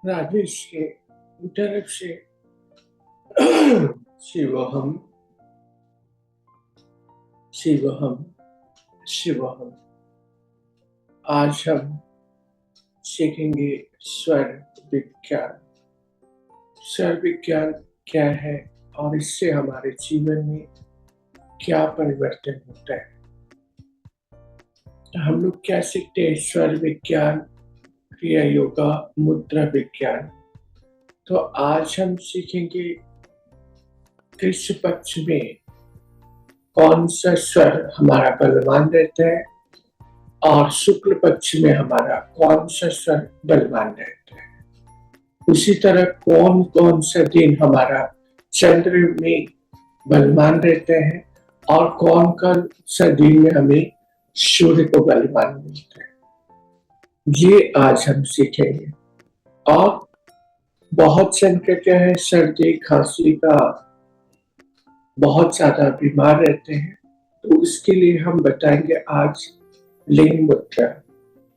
राजेश के तरफ से शिवोहम शिवोहम शिवोहम। आज हम सीखेंगे स्वर विज्ञान। स्वर विज्ञान क्या है और इससे हमारे जीवन में क्या परिवर्तन होता है। हम लोग क्या सीखते हैं? स्वर विज्ञान, क्रिया योगा, मुद्रा विज्ञान। तो आज हम सीखेंगे कृष्ण पक्ष में कौन सा स्वर हमारा बलवान रहता है और शुक्ल पक्ष में हमारा कौन सा स्वर बलवान रहता है। उसी तरह कौन कौन सा दिन हमारा चंद्र में बलवान रहता है और कौन कौन सा दिन में हमें सूर्य को बलवान मिलता है, ये आज हम सीखेंगे। और बहुत संकट क्या है, सर्दी खांसी का बहुत ज्यादा बीमार रहते हैं, तो उसके लिए हम बताएंगे आज लिंग मुद्रा।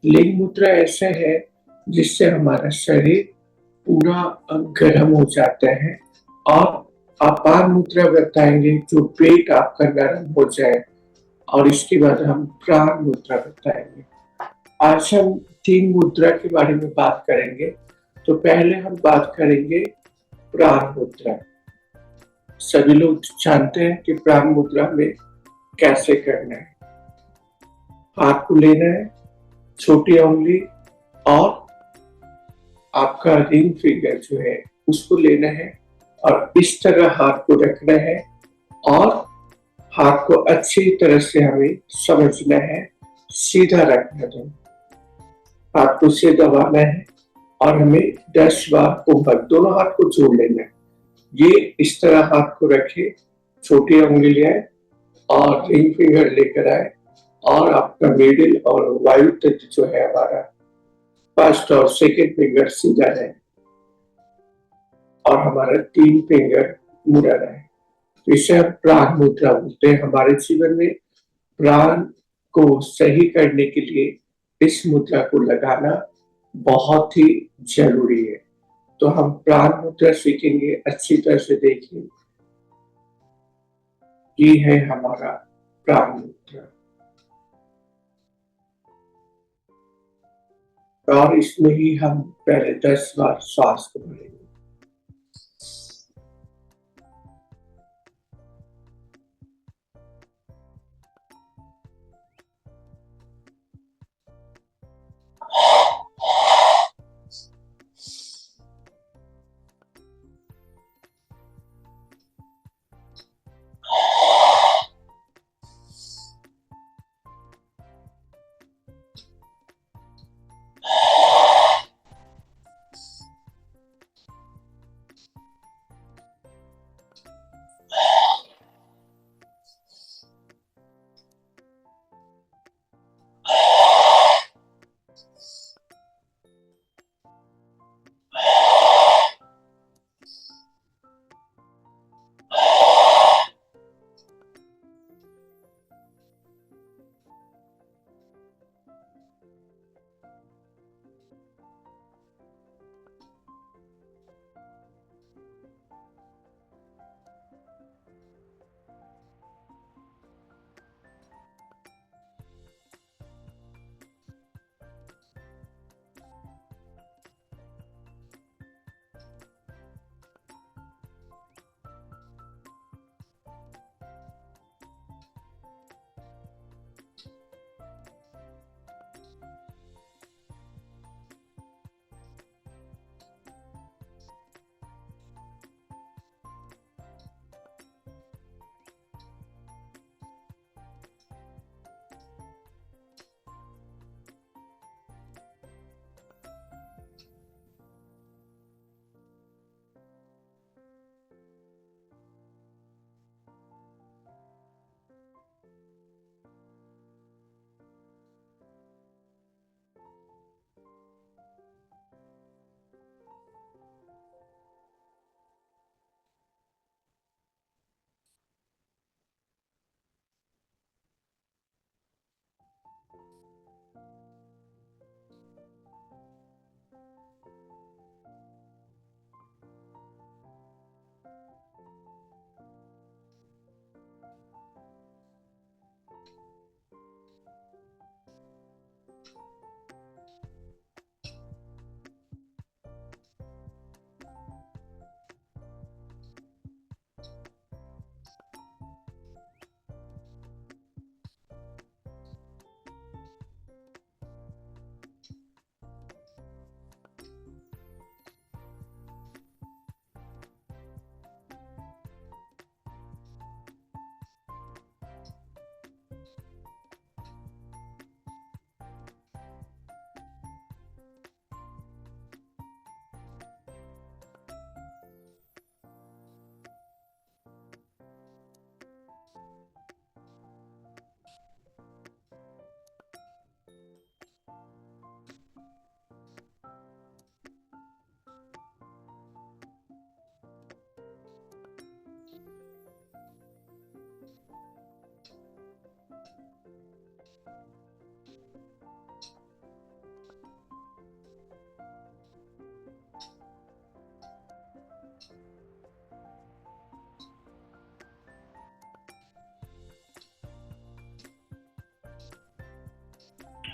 लिंग मुद्रा ऐसा है जिससे हमारा शरीर पूरा गर्म हो जाता है। और अपान मुद्रा बताएंगे जो पेट आपका नरम हो जाए। और इसके बाद हम प्राण मुद्रा बताएंगे। आज हम तीन मुद्रा के बारे में बात करेंगे। तो पहले हम बात करेंगे प्राण मुद्रा। सभी लोग जानते हैं कि प्राण मुद्रा में कैसे करना है। हाथ को लेना है, छोटी उंगली और आपका रिंग फिंगर जो है उसको लेना है और इस तरह हाथ को रखना है और हाथ को अच्छी तरह से हमें समझना है, सीधा रखना है। हाथ को से दबाना है और हमें 10 बार ऊपर दोनों हाथ को जोड़ लेना है। ये इस तरह हाथ को रखे, छोटी उंगली ले और रिंग फिंगर लेकर आए और आपका मिडिल और वायु तत्व जो है हमारा फर्स्ट और सेकेंड फिंगर सीधा रहे और हमारा 3 फिंगर मुड़ा रहे। तो इसे हम प्राण मुद्रा बोलते हैं। हमारे जीवन में प्राण को सही करने के लिए इस मुद्रा को लगाना बहुत ही जरूरी है। तो हम प्राण मुद्रा सीखेंगे, अच्छी तरह से देखिए। ये है हमारा प्राण मुद्रा और इसमें ही हम पहले 10 बार श्वास को भरेंगे।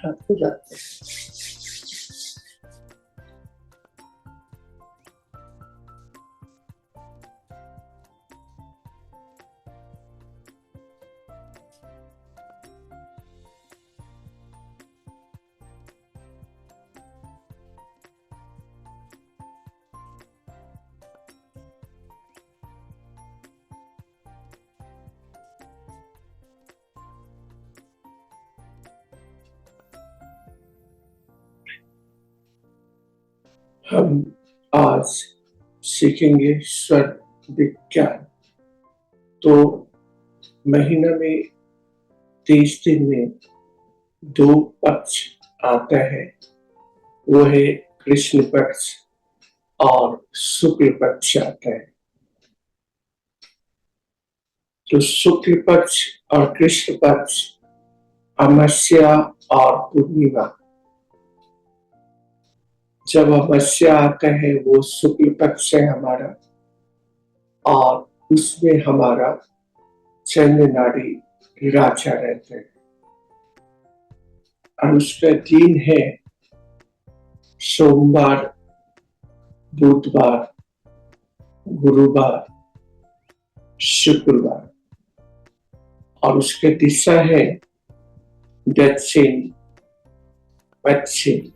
हाथ को रखते हैं। हम आज सीखेंगे स्वर विज्ञान। तो महीना में 30 दिन में 2 पक्ष आता है, वो है कृष्ण पक्ष और शुक्ल पक्ष आता है। तो शुक्ल पक्ष और कृष्ण पक्ष, अमावस्या और पूर्णिमा। जब अमावस्या आता है वो शुक्ल पक्ष है हमारा, और उसमें हमारा चंद्र नाड़ी राजा रहते हैं, और उसका दिन है सोमवार, बुधवार, गुरुवार, शुक्रवार, और उसका दिशा है दक्षिण पश्चिम।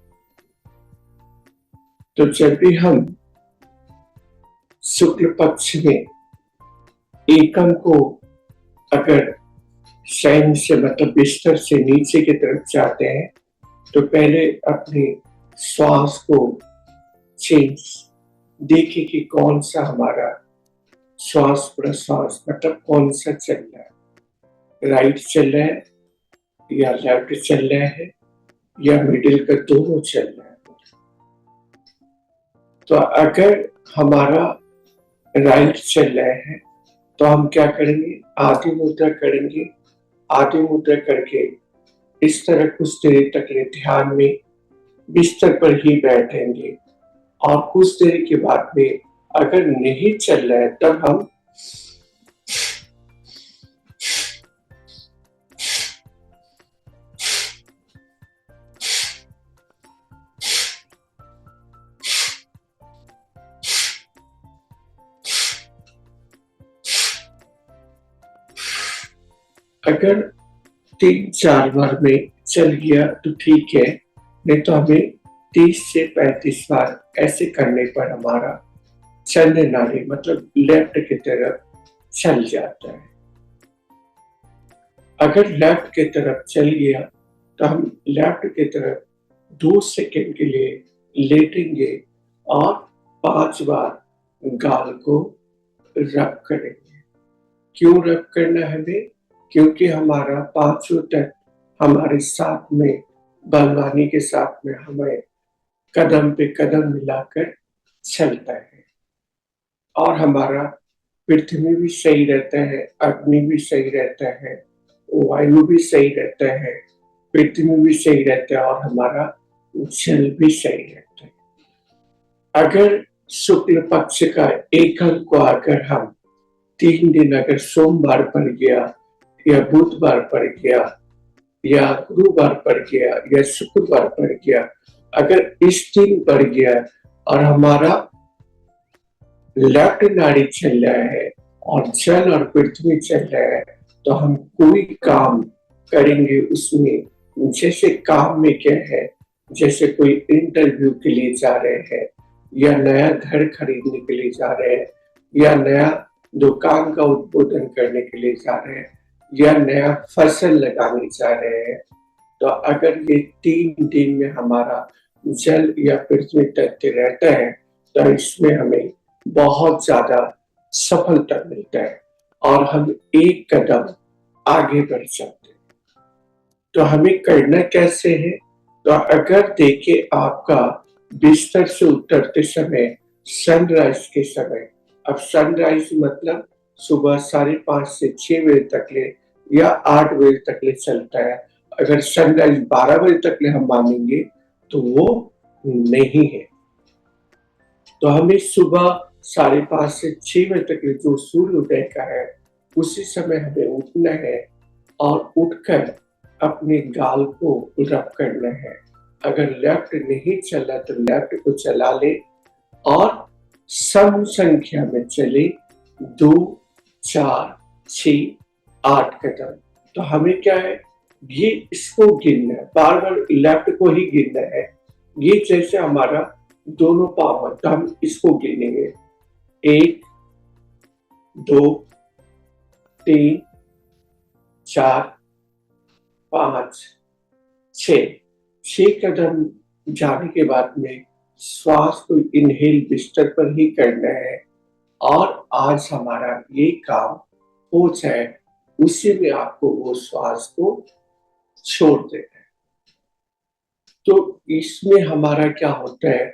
तो जब भी हम शुक्ल पक्ष में एकम को अगर शयन से मतलब बिस्तर से नीचे की तरफ जाते हैं, तो पहले अपने श्वास को चेंज देखे कि कौन सा हमारा श्वास प्रश्वास मतलब कौन सा चल रहा है, राइट चल रहा है या लेफ्ट चल रहा है या मिडिल का दोनों चल रहा है। तो अगर हमारा राइट चल रहा है तो हम क्या करेंगे, आदि मुद्रा करेंगे। आदि मुद्रा करके इस तरह कुछ देर तक ध्यान में बिस्तर पर ही बैठेंगे, और कुछ देर के बाद में अगर नहीं चल रहा है तब हम अगर 3-4 बार में चल गया तो ठीक है, नहीं तो हमें 30 से 35 बार ऐसे करने पर हमारा चंद्र नाड़ी मतलब लेफ्ट की तरफ चल जाता है। अगर लेफ्ट की तरफ चल गया तो हम लेफ्ट की तरफ 2 सेकंड के लिए लेटेंगे और 5 बार गाल को रब करेंगे। क्यों रब करना है हमें? क्योंकि हमारा 5 तक हमारे साथ में बलवानी के साथ में हमें कदम पे कदम मिलाकर चलता है, और हमारा पृथ्वी भी सही रहता है, अग्नि भी सही रहता है, वायु भी सही रहता है, पृथ्वी भी सही रहता है, और हमारा जल भी सही रहता है। अगर शुक्ल पक्ष का एक अंक को अगर हम 3 दिन अगर सोमवार पड़ गया या बुधवार पड़ गया या गुरुवार पड़ गया या शुक्रवार पड़ गया, अगर इस दिन पड़ गया और हमारा लेफ्ट नाड़ी चल रहा है और जल और पृथ्वी चल रहा है, तो हम कोई काम करेंगे उसमें, जैसे काम में क्या है, जैसे कोई इंटरव्यू के लिए जा रहे हैं या नया घर खरीदने के लिए जा रहे हैं या नया दुकान का उद्बोधन करने के लिए जा रहे हैं या नया फसल लगाने जा रहे हैं, तो अगर ये 3 दिन में हमारा जल या पृथ्वी तत्व रहता है तो इसमें हमें बहुत ज्यादा सफलता मिलता है और हम एक कदम आगे बढ़ जाते हैं। तो हमें करना कैसे है? तो अगर देखिए आपका बिस्तर से उतरते समय सनराइज के समय, अब सनराइज मतलब सुबह 5:30 से 6 बजे तक ले या 8 बजे तक ले चलता है। अगर सनराइज 12 बजे तक ले हम मानेंगे तो वो नहीं है। तो हमें सुबह 5:30 से 6 बजे तक जो सूर्य उदय का है उसी समय हमें उठना है, और उठकर अपने गाल को रब करना है। अगर लेफ्ट नहीं चला तो लेफ्ट को चला ले और सम संख्या में चले, 2, 4, 6, 8 कदम। तो हमें क्या है, ये इसको गिनना है, बार बार लेफ्ट को ही गिनना है। ये जैसे हमारा दोनों पाँव है तो हम इसको गिनेंगे, 1, 2, 3, 4, 5, 6 कदम जाने के बाद में श्वास को इनहेल बिस्तर पर ही करना है और आज हमारा ये काम हो जाए, उसी में आपको वो श्वास को छोड़ देना है। तो इसमें हमारा क्या होता है,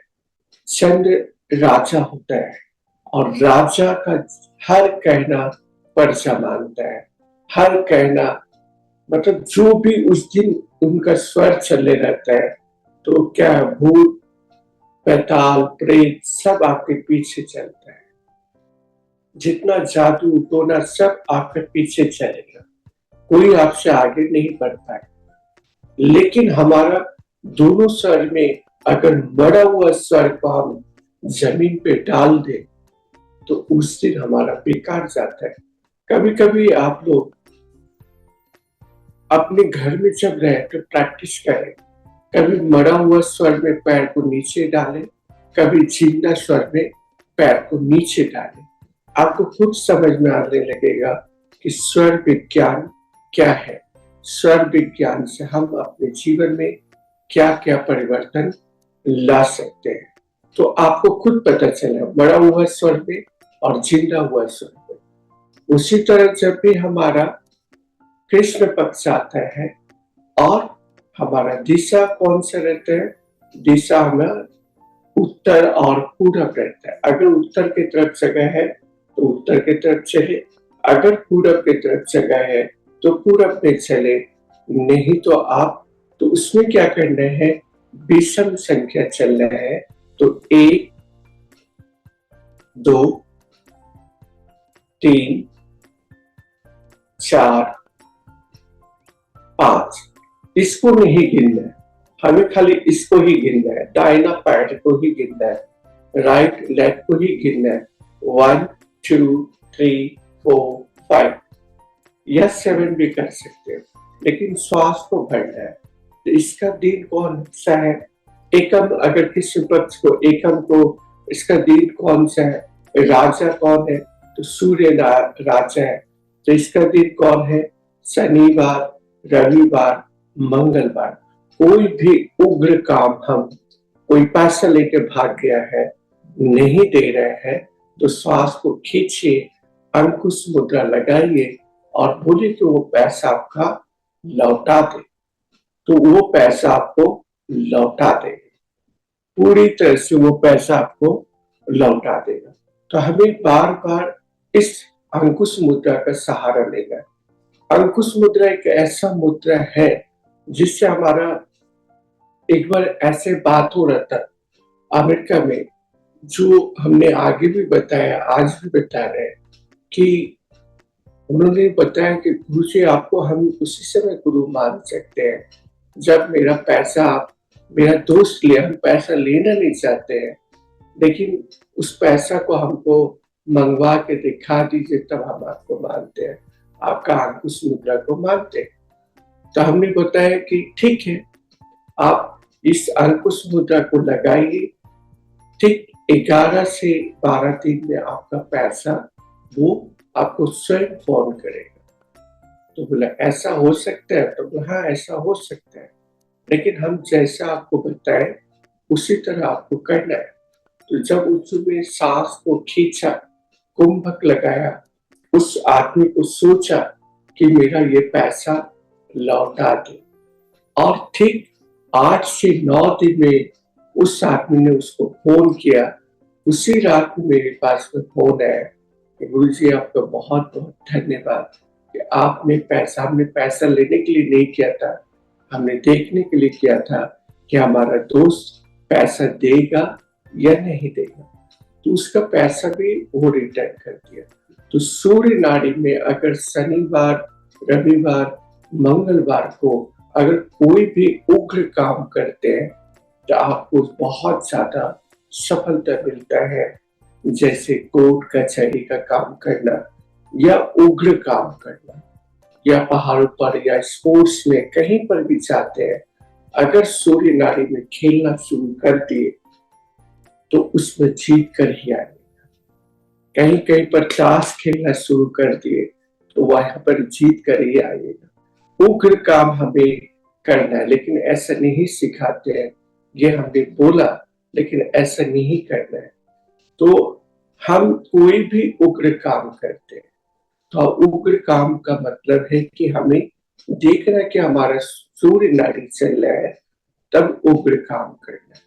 चंद्र राजा होता है और राजा का हर कहना परचा मानता है। हर कहना मतलब जो भी उस दिन उनका स्वर चले रहता है, तो क्या भूत पैताल प्रेत सब आपके पीछे चलता है। जितना जादू टोना सब आपके पीछे चलेगा, कोई आपसे आगे नहीं बढ़ता है। लेकिन हमारा दोनों स्वर में अगर मरा हुआ स्वर को हम जमीन पे डाल दे तो उस दिन हमारा बेकार जाता है। कभी कभी आप लोग अपने घर में जब रहे तो प्रैक्टिस करें, कभी मरा हुआ स्वर में पैर को नीचे डालें, कभी जिंदा स्वर में पैर को नीचे डालें। आपको खुद समझ में आने लगेगा कि स्वर विज्ञान क्या है। स्वर विज्ञान से हम अपने जीवन में क्या क्या परिवर्तन ला सकते हैं। तो आपको खुद पता चला मरा हुआ स्वर में और जिंदा हुआ स्वर में। उसी तरह जब भी हमारा कृष्ण पक्ष आता है और हमारा दिशा कौन सा रहता है, दिशा हमें उत्तर और पूरब रहता है। अगर उत्तर की तरफ जगह है तो उत्तर की तरफ चले, अगर पूरब की तरफ जगह है तो पूरब में चले, नहीं तो उसमें क्या करना है, विषम संख्या चलना है। तो 1, 2, 3, 4, 5 इसको नहीं गिनना है, हमें खाली इसको ही गिनना है। दाहिना पैर को ही गिनना है, राइट लेग को ही गिनना है। 1, 2, 3, 4, 5 या 7 भी कर सकते हो, लेकिन श्वास को भरना है। तो इसका दिन कौन सा है, एकम, अगर किसी पक्ष को एकम को इसका दिन कौन सा है, राजा कौन है, तो सूर्य राजा है। तो इसका दिन कौन है, शनिवार, रविवार, मंगलवार। कोई भी उग्र काम हम कोई पैसा लेके भाग गया है, नहीं दे रहे हैं, तो श्वास को खींचिए, अंकुश मुद्रा लगाइए और बोलिए कि वो पैसा आपका लौटा दे, तो वो पैसा आपको लौटा देगा, पूरी तरह से वो पैसा आपको लौटा देगा। तो हमें बार बार इस अंकुश मुद्रा का सहारा लेना है। अंकुश मुद्रा एक ऐसा मुद्रा है जिससे हमारा, एक बार ऐसे बात हो रहा था अमेरिका में, जो हमने आगे भी बताया, आज भी बता रहे हैं, कि उन्होंने बताया कि गुरु जी आपको हम उसी समय गुरु मान सकते हैं जब मेरा दोस्त ले, हम पैसा लेना नहीं चाहते हैं, लेकिन उस पैसा को हमको मंगवा के दिखा दीजिए तब हम आपको मानते हैं, आपका अंकुश मुद्रा को मानते हैं। तो हमने बताया कि ठीक है, आप इस अंकुश मुद्रा को लगाइए, ठीक 11 से 12 दिन में आपका पैसा वो आपको स्वयं फोन करेगा। तो बोला ऐसा हो सकता है, तो बोला हाँ ऐसा हो सकता है, लेकिन हम जैसा आपको बताएं उसी तरह आपको करना है। तो जब उसमें सांस को खींचा, कुंभक लगाया, उस आदमी को सोचा कि मेरा ये पैसा लौटा दे, और ठीक 8 से 9 दिन में उस आदमी ने उसको फोन किया। उसी रात में मेरे पास में फोन आया कि गुरु जी आपका बहुत बहुत धन्यवाद कि हमने पैसा लेने के लिए नहीं किया था, हमने देखने के लिए किया था कि हमारा दोस्त पैसा देगा या नहीं देगा। तो उसका पैसा भी वो रिटर्न कर दिया। तो सूर्य नाड़ी में अगर शनिवार, रविवार, मंगलवार को अगर कोई भी उग्र काम करते हैं तो आपको बहुत ज्यादा सफलता मिलता है, जैसे कोर्ट कचहरी का काम करना या उग्र काम करना या पहाड़ों पर या स्पोर्ट्स में कहीं पर भी जाते हैं, अगर सूर्य नाड़ी में खेलना शुरू कर दिए तो उसमें जीत कर ही आएगा। कहीं कहीं पर ताश खेलना शुरू कर दिए तो वहां पर जीत कर ही आएगा। उग्र काम हमें करना है, लेकिन ऐसा नहीं सिखाते हैं। ये हमने बोला, लेकिन ऐसा नहीं करना है। तो हम कोई भी उग्र काम करते हैं तो उग्र काम का मतलब है कि हमें देखना कि हमारा सूर्य नाड़ी चल रहा है, तब उग्र काम करना है।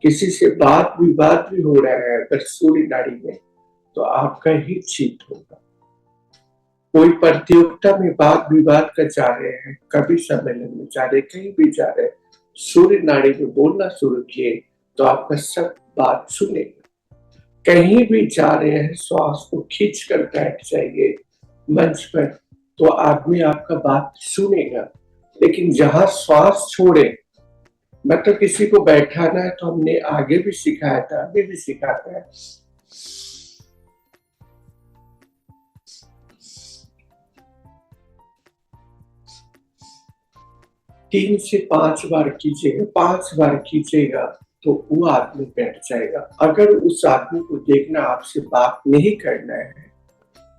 किसी से बात विवाद भी हो रहा है अगर सूर्य नाड़ी में, तो आपका ही जीत होगा। कोई प्रतियोगिता में वाद विवाद कर जा रहे हैं, कभी सम्मेलन में जा रहे, कहीं भी जा रहे, सूर्य नाड़ी में बोलना शुरू किए तो आपका सब बात सुनेगा। कहीं भी जा रहे हैं, श्वास को खींच कर बैठ जाइए मंच पर, तो आदमी आपका बात सुनेगा। लेकिन जहां श्वास छोड़े, मतलब किसी को बैठाना है तो हमने आगे भी सिखाया था, अभी भी सिखाता है, 3 से 5 बार कीजिएगा। 5 बार कीजिएगा तो वो आदमी बैठ जाएगा। अगर उस आदमी को देखना, आपसे बात नहीं करना है,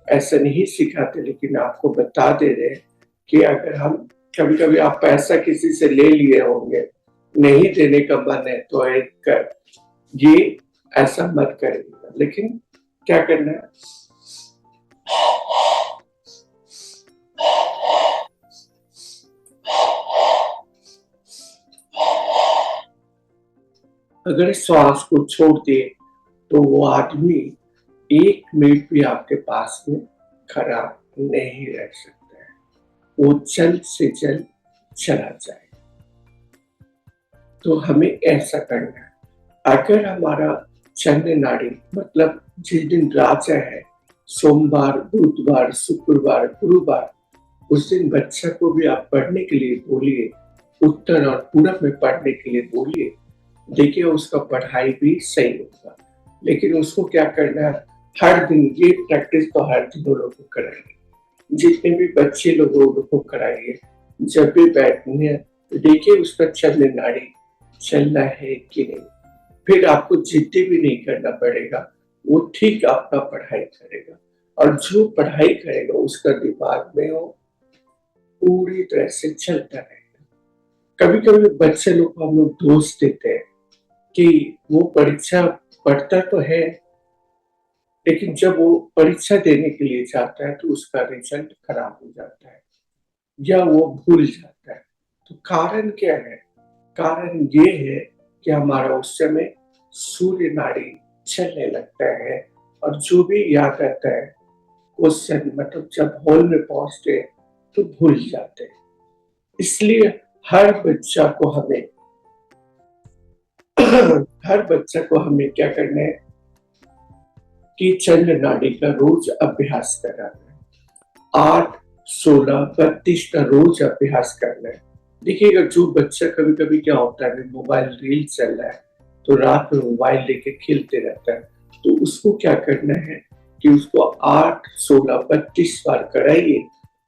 ऐसा नहीं सिखाते, लेकिन आपको बता दे रहे हैं कि अगर हम कभी-कभी आप पैसा किसी से ले लिए होंगे, नहीं देने का मन है तो एक ये ऐसा मत करिएगा। लेकिन क्या करना है, अगर श्वास को छोड़ दिए तो वो आदमी 1 मिनट भी आपके पास में खड़ा नहीं रह सकता है, वो जल्द से जल्द चला जाए। तो हमें ऐसा करना है। अगर हमारा चंद्र नाड़ी, मतलब जिस दिन राजा है, सोमवार, बुधवार, शुक्रवार, गुरुवार, उस दिन बच्चा को भी आप पढ़ने के लिए बोलिए, उत्तर और पूरब में पढ़ने के लिए बोलिए। देखिए उसका पढ़ाई भी सही होगा। लेकिन उसको क्या करना है, हर दिन ये प्रैक्टिस तो हर दिन वो लोग को कराइए। जितने भी बच्चे लोग को कराइए, जब भी बैठनी है तो देखिए उसका चंद्र नाड़ी चलना है कि नहीं। फिर आपको जिद्दी भी नहीं करना पड़ेगा, वो ठीक आपका पढ़ाई करेगा। और जो पढ़ाई करेगा उसका दिमाग में वो पूरी तरह से चलता रहेगा। कभी कभी बच्चे लोग को हम लोग दोष देते हैं कि वो परीक्षा पढ़ता तो है, लेकिन जब वो परीक्षा देने के लिए जाता है तो उसका रिजल्ट खराब हो जाता है या वो भूल जाता है। तो कारण क्या है? कारण ये है कि हमारा उस समय सूर्य नाड़ी चलने लगता है और जो भी याद आता है क्वेश्चन, मतलब जब हॉल में पहुंचते तो भूल जाते हैं। इसलिए हर बच्चा को हमें हर बच्चा को हमें क्या करना है कि चंद्र नाड़ी का रोज अभ्यास कराना है। 8, 16, 32 का रोज अभ्यास करना है। देखिएगा जो बच्चा कभी कभी क्या होता है, मोबाइल रील चल रहा है तो रात में मोबाइल लेके खेलते रहता है, तो उसको क्या करना है कि उसको 8, 16, 32 बार कराइए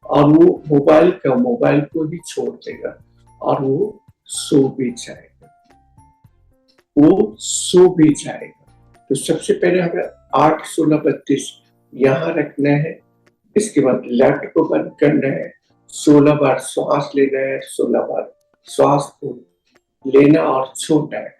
और वो मोबाइल को ही छोड़ देगा और वो सो भी जाएगा। तो सबसे पहले हमें 8, 16, 32 यहाँ रखना है। इसके बाद लेफ्ट को बंद करना है, 16 बार श्वास लेना है, 16 बार श्वास को लेना और छोड़ना है।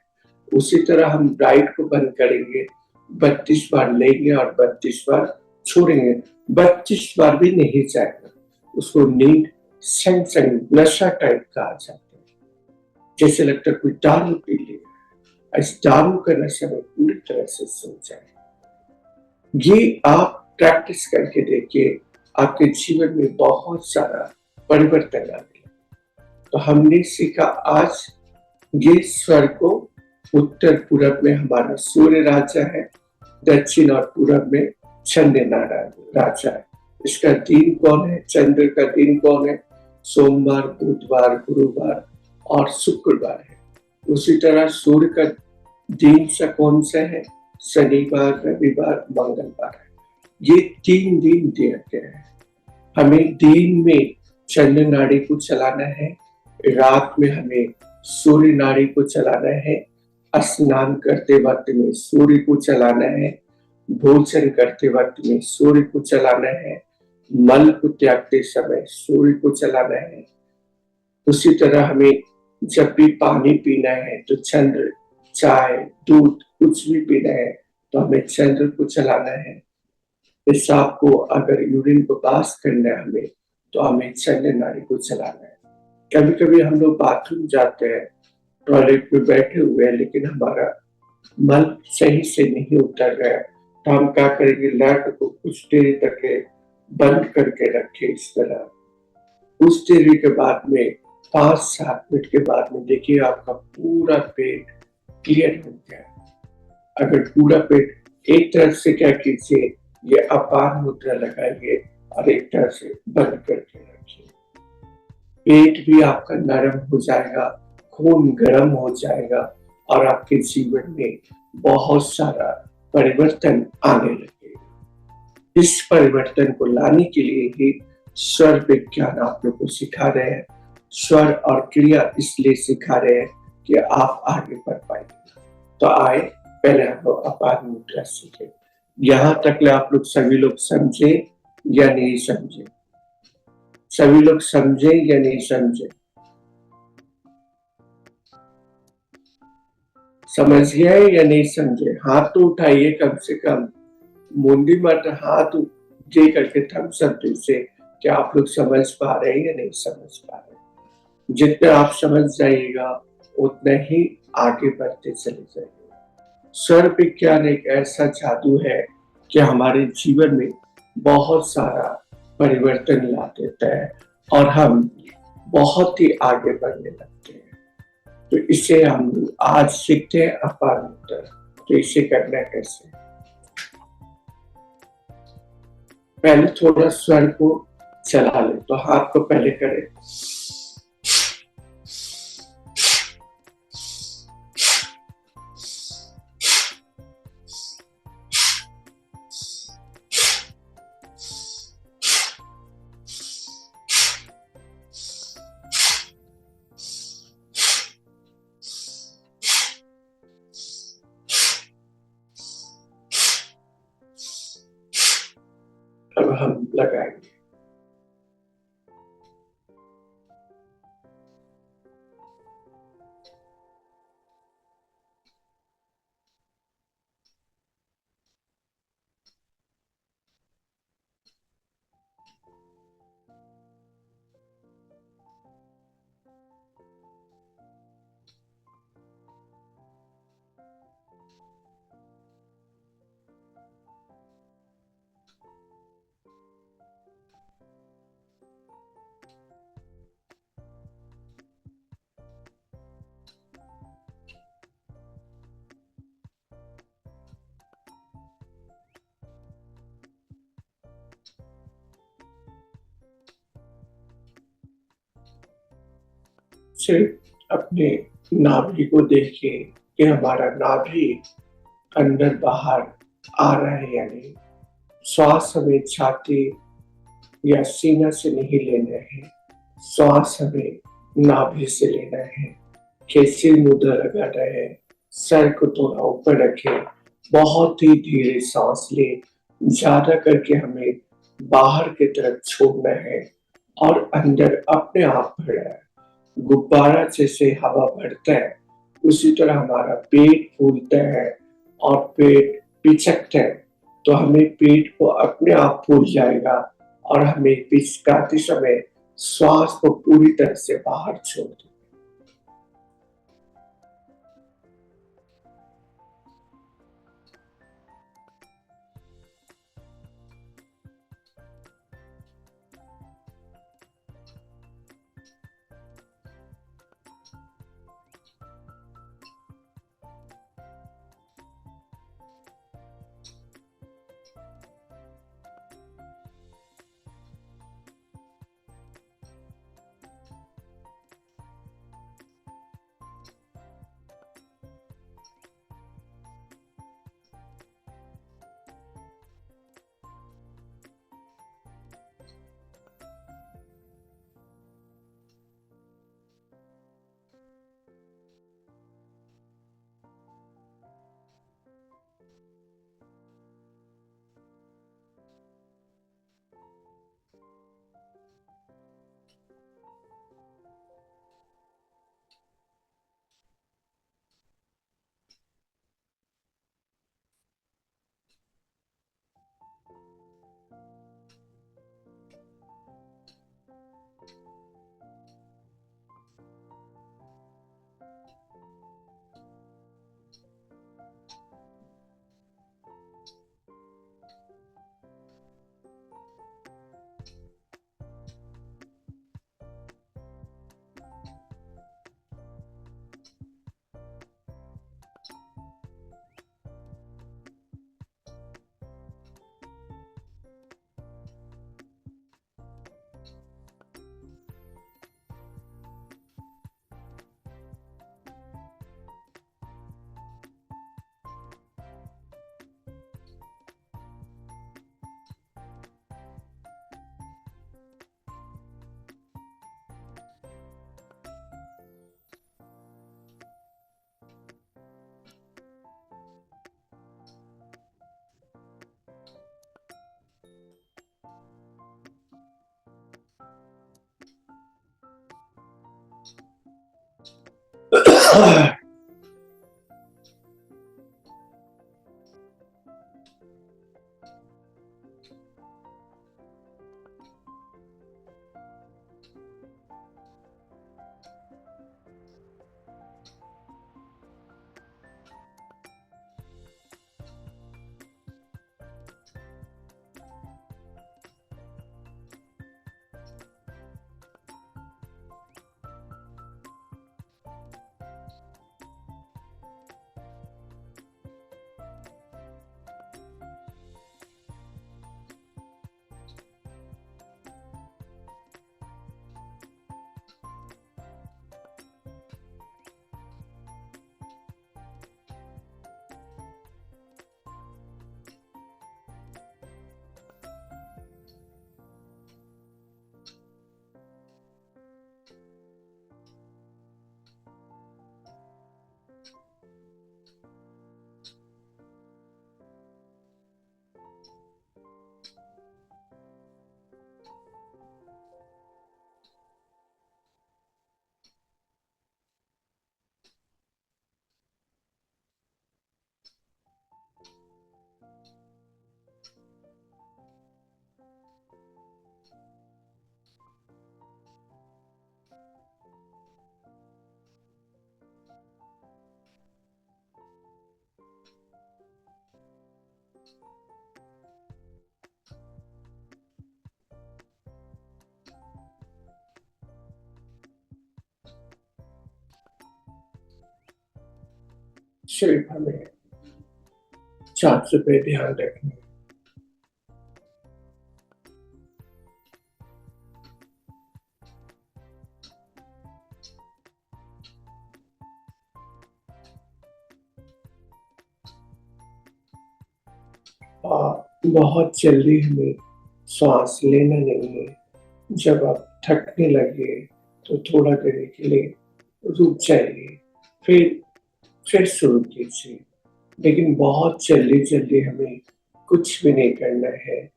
उसी तरह हम राइट को बंद करेंगे, 32 बार लेंगे और 32 बार छोड़ेंगे। 32 बार भी नहीं जाएगा, उसको नींद संग नशा टाइप का आ जाता है, जैसे लगता है कोई दारू पी लिया। इस दारू का नशा में पूरी तरह से सो जाए। ये आप प्रैक्टिस करके देखिए, आपके जीवन में बहुत सारा परिवर्तन आएगा। तो हमने सीखा आज ये स्वर को, उत्तर पूरब में हमारा सूर्य राजा है, दक्षिण और पूरब में चंद्र नारायण राजा है। इसका दिन कौन है, चंद्र का दिन कौन है, सोमवार, बुधवार, गुरुवार और शुक्रवार है। उसी तरह सूर्य का दिन सा कौन सा है? शनिवार, रविवार, मंगलवार है। ये 3 दिन दिए गए हैं। हमें दिन में चंद्र नाड़ी को चलाना है, रात में हमें सूर्य नाड़ी को चलाना है, स्नान करते वक्त में सूर्य को चलाना है, भोजन करते वक्त में सूर्य को चलाना है, मल को त्यागते समय सूर्य को चलाना है। उसी तरह हमें जब भी पानी पीना है तो चंद्र, चाय, दूध कुछ भी पीना है तो हमें चंद्र को चलाना है। पेशाब को अगर यूरिन को पास करना है हमें तो हमें चंद्र नाड़ी को चलाना है। कभी कभी हम लोग बाथरूम जाते हैं, टॉयलेट में बैठे हुए हैं, लेकिन हमारा मल सही से नहीं उतर रहा है तो हम क्या करेंगे? नट को कुछ देर तक बंद करके रखे इस तरह। कुछ देरी के बाद में 5-7 मिनट के बाद में देखिए आपका पूरा पेट क्लियर हो गया। अगर पूरा पेट एक तरफ से क्या कीजिए, ये अपान मुद्रा लगाइए और एक तरफ से बंद करके रखिए। पेट भी आपका नरम हो जाएगा, खून गर्म हो जाएगा और आपके जीवन में बहुत सारा परिवर्तन आने लगेगा। इस परिवर्तन को लाने के लिए ही स्वर विज्ञान आप लोग को सिखा रहे हैं। स्वर और क्रिया इसलिए सिखा रहे हैं कि आप आगे बढ़ पाएंगे। तो आए पहले हम लोग अपान मुद्रा सीखे। यहाँ तक आप लोग सभी लोग समझे या नहीं समझे? सभी लोग समझे या नहीं समझे? समझ गए या नहीं समझे? हाथ तो उठाइए कम से कम, मुंडी मत, हाथ जे करके थम्स अप से क्या आप लोग समझ पा रहे हैं या नहीं समझ पा रहे हैं? जितना आप समझ जाइएगा उतना ही आगे बढ़ते चले जाइए। स्वर विज्ञान एक ऐसा जादू है कि हमारे जीवन में बहुत सारा परिवर्तन ला देता है और हम बहुत ही आगे बढ़ने लगते हैं। तो इसे हम आज सीखते हैं अपान मुद्रा। तो इसे करना कैसे? पहले थोड़ा स्वर को चला ले, तो हाथ को पहले करें। अब हम लगाएंगे। सिर्फ अपने नाभि को देखिए कि हमारा नाभि अंदर बाहर आ रहा है या नहीं। श्वास हमें छाती या सीना से नहीं लेना है, श्वास हमें नाभि से लेना है। कैसे मुद्रा लगाना है? सर को थोड़ा ऊपर रखें, बहुत ही धीरे सांस ले, ज्यादा करके हमें बाहर की तरफ छोड़ना है और अंदर अपने आप भरा है। गुब्बारा जैसे हवा भरता है उसी तरह हमारा पेट फूलता है और पेट पिचकता है, तो हमें पेट को अपने आप फूल जाएगा और हमें पिचकाते समय श्वास को पूरी तरह से बाहर छोड़ दो। सिर्फ हमें चार्ज पे ध्यान रखना। बहुत जल्दी हमें श्वास लेना नहीं है। जब आप थकने लगे तो थोड़ा देर के लिए रुक जाइए, फिर शुरू कीजिए। लेकिन बहुत जल्दी-जल्दी हमें कुछ भी नहीं करना है।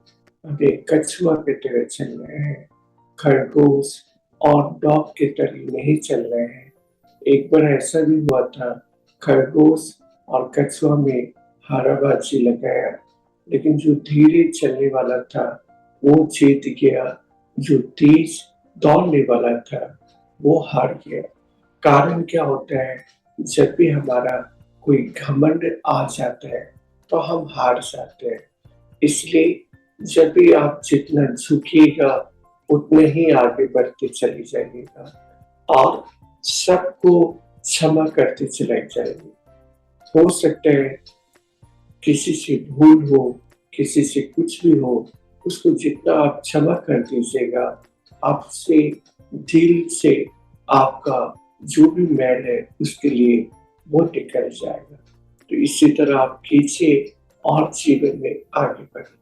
हमें कछुआ की तरह चलना है, खरगोश और डॉग की तरह नहीं चलना है। एक बार ऐसा भी हुआ था, खरगोश और कछुआ में हाराबाजी लगाया, लेकिन जो धीरे चलने वाला था, वो जीत गया। जो तेज दौड़ने वाला था, वो हार गया। कारण क्या होता है, जब भी हमारा कोई घमंड आ जाता है, तो हम हार जाते हैं। इसलिए जब भी आप जितना झुकिएगा, उतने ही आगे बढ़ते चले जाइएगा और सबको क्षमा करते चले जाइए। हो सकता है किसी से भूल हो, किसी से कुछ भी हो, उसको जितना आप क्षमा कर दीजिएगा, आपसे दिल से आपका जो भी मैल है, उसके लिए वो निकल जाएगा। तो इसी तरह आप कीजिए और जीवन में आगे बढ़िए।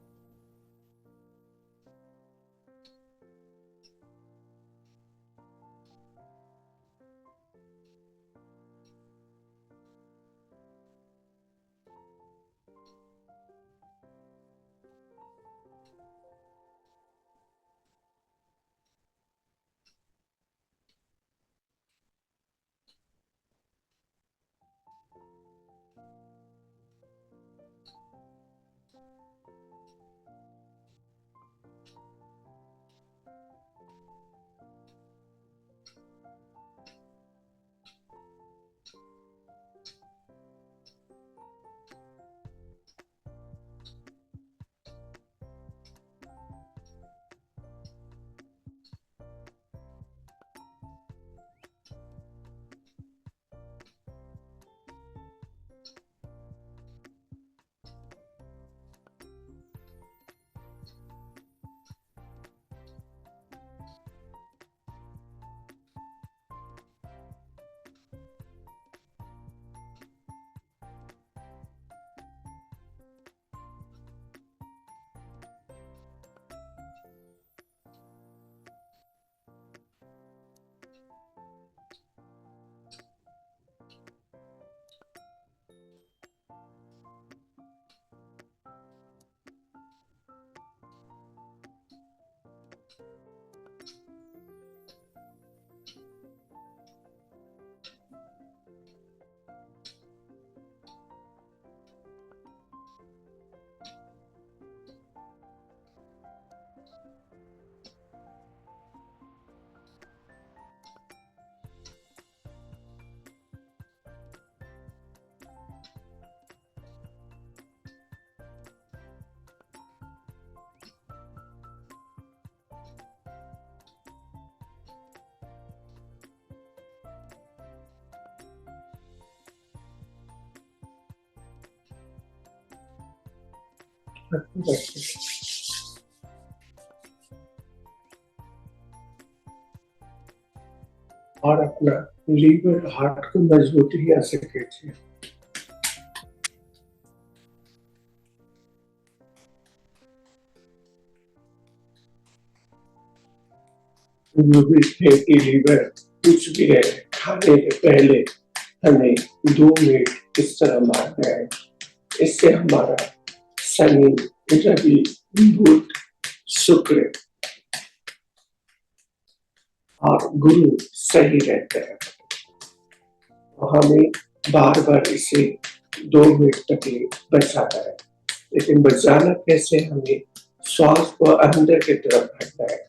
हाथ को रखें और अपना लीवर हार्ट को मजबूती ऐसे कीजिए। जो भी फैटी लीवर कुछ भी है, खाने के पहले हमें 2 मिनट इस तरह मारना है। इससे हमारा शनि, रवि, बुध, शुक्र और गुरु सही रहते हैं। तो हमें बार बार इसे 2 मिनट तक ही बचाना है, लेकिन बचाना कैसे, हमें श्वास को अंदर की तरफ भरना है।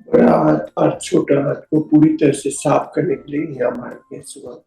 बड़ा हाथ और छोटा हाथ को पूरी तरह से साफ करने के लिए यहाँ मारते हैं सुबह।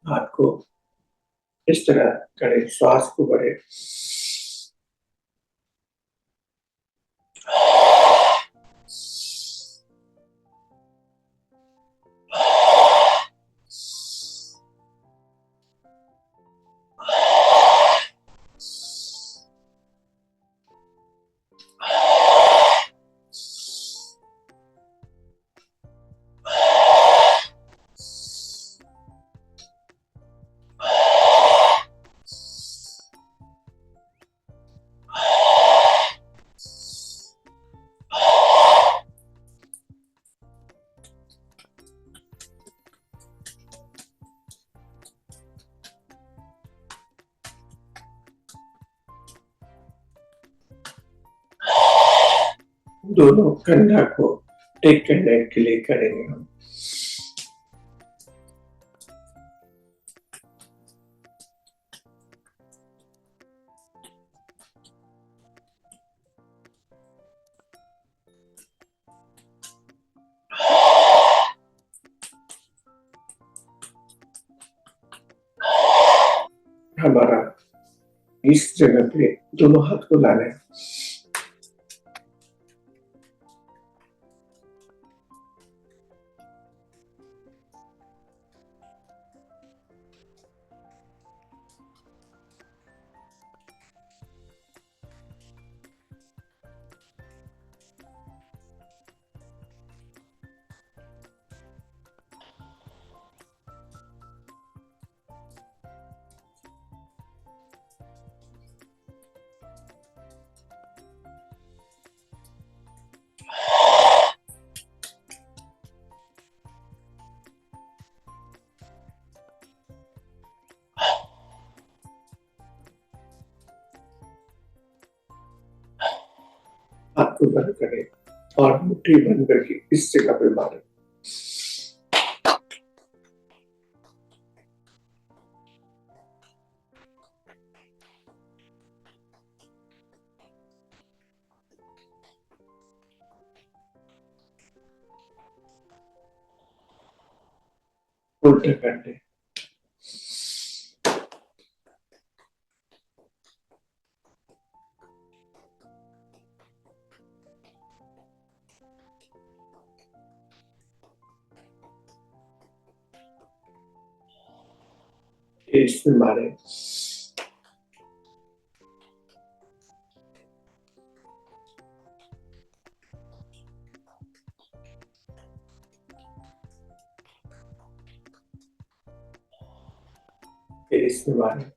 हाथ को इस तरह करें, श्वास को बढ़े। दोनों कंधा को टेक करने के लिए करेंगे हम। हमारा इस जगह पे दोनों हाथ को लाना है। आंखें बंद करें और मुट्ठी बंद करके इस जगह पे मारें। उल्टा कर दें। इसमें मारें। इसमें मारें।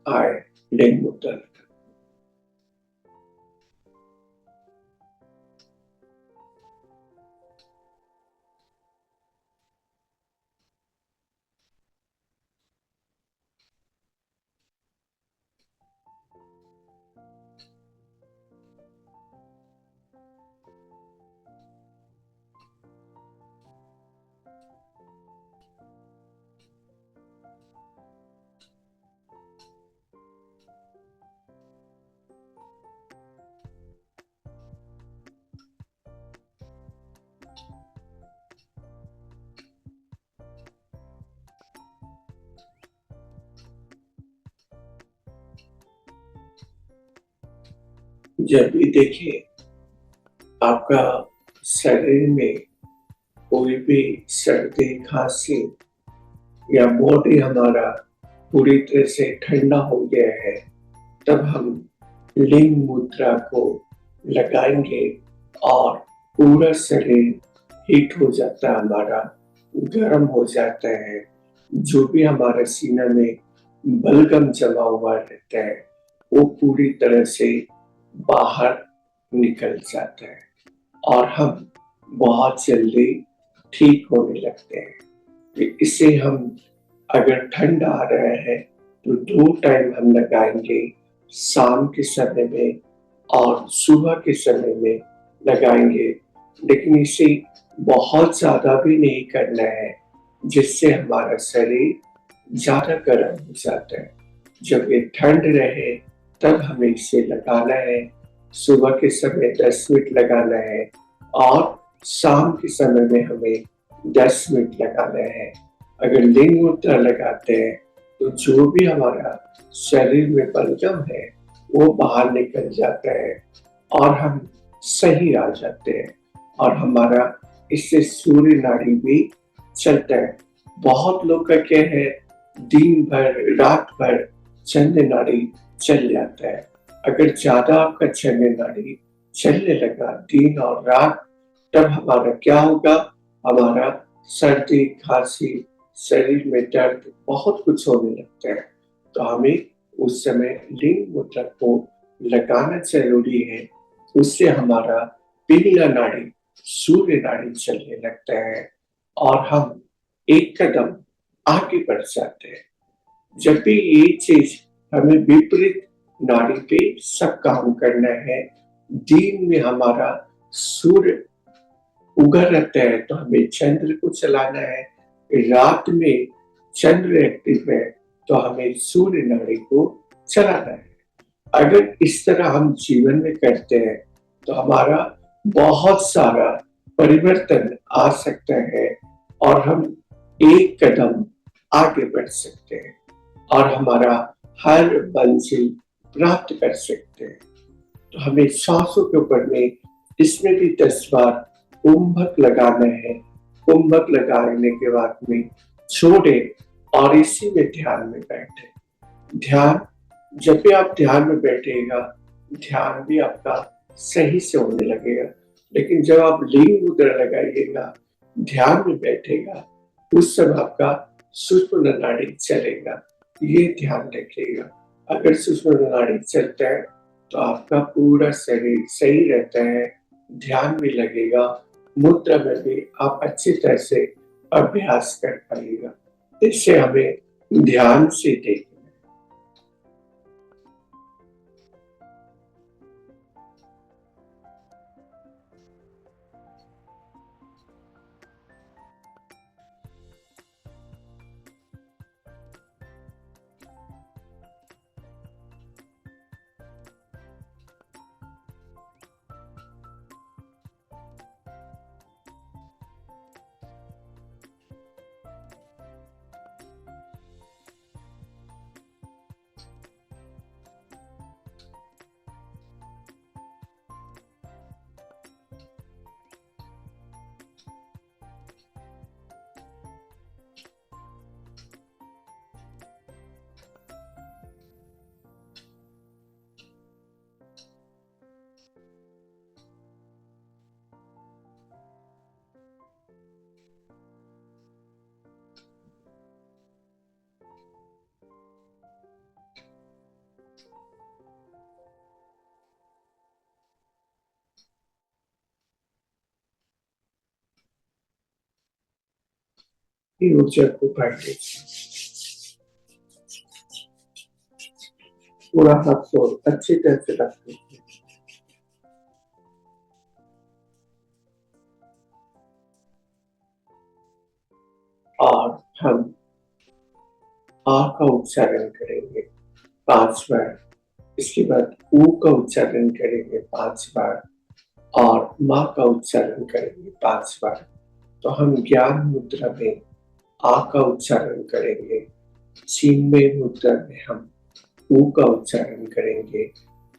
आए लिंग मुद्रा। जब भी देखिए आपका शरीर में कोई भी सर्दी खांसी या बॉडी हमारा पूरी तरह से ठंडा हो गया है, तब हम लिंग मुद्रा को लगाएंगे और पूरा शरीर हीट हो जाता है, हमारा गर्म हो जाता है। जो भी हमारे सीने में बलगम जमा हुआ रहता है वो पूरी तरह से बाहर निकल जाता है और हम बहुत जल्दी ठीक होने लगते हैं। तो इसे हम अगर ठंड आ रहा है तो 2 टाइम हम लगाएंगे, शाम के समय में और सुबह के समय में लगाएंगे। लेकिन इसे बहुत ज्यादा भी नहीं करना है जिससे हमारा शरीर ज्यादा गर्म हो जाता है। जब ये ठंड रहे तब हमें इसे लगाना है। सुबह के समय 10 मिनट लगाना है और शाम के समय में हमें 10 मिनट लगाना है। अगर लिंग मुद्रा लगाते हैं तो जो भी हमारा शरीर में बलगम है वो बाहर निकल जाता है और हम सही आ जाते हैं और हमारा इससे सूर्य नाड़ी भी चलता है। बहुत लोग का क्या है, दिन भर रात भर चंद्र नाड़ी चल जाता है। अगर ज्यादा आपका चंद्र नाड़ी चलने लगा दिन और रात, तब हमारा क्या होगा? हमारा सर्दी, खांसी, शरीर में दर्द, बहुत कुछ होने लगता है। तो हमें उस समय लिंग मुद्रा को लगाना जरूरी है। उससे हमारा पिंगला नाड़ी, सूर्य नाड़ी चलने लगता है और हम एक कदम आगे बढ़ जाते हैं। जब भी ये चीज हमें विपरीत नाड़ी पे सब काम करना है, दिन में हमारा सूर्य उगा रहता है तो हमें चंद्र को चलाना है, रात में चंद्र एक्टिव है तो हमें सूर्य नाड़ी को चलाना है। अगर इस तरह हम जीवन में करते हैं तो हमारा बहुत सारा परिवर्तन आ सकता है और हम एक कदम आगे बढ़ सकते हैं और हमारा हर मंजिल प्राप्त कर सकते हैं। तो हमें सांसों के ऊपर में इसमें भी 10 बार कुंभक लगाना है। कुंभक लगाने के बाद में छोड़े और इसी में ध्यान में बैठे। ध्यान, जब भी आप ध्यान में बैठेगा, ध्यान भी आपका सही से होने लगेगा। लेकिन जब आप लिंग मुद्रा लगाइएगा, ध्यान में बैठेगा, उस समय आपका सुषुम्ना नाड़ी चलेगा। ये ध्यान रखिएगा। अगर सुषुम्ना नाड़ी चलता है तो आपका पूरा शरीर सही रहता है, ध्यान भी लगेगा, मुद्रा में भी आप अच्छी तरह से अभ्यास कर पाइएगा। इससे हमें ध्यान से देखना। ऊर्जा को काटे, पूरा हाथ को अच्छी तरह से रखते और हम आ का उच्चारण करेंगे 5 बार। इसके बाद ऊ का उच्चारण करेंगे 5 बार और माँ का उच्चारण करेंगे 5 बार। तो हम ज्ञान मुद्रा में आ का उच्चारण करेंगे, चिन्मय मुद्रा में हम ऊ का उच्चारण करेंगे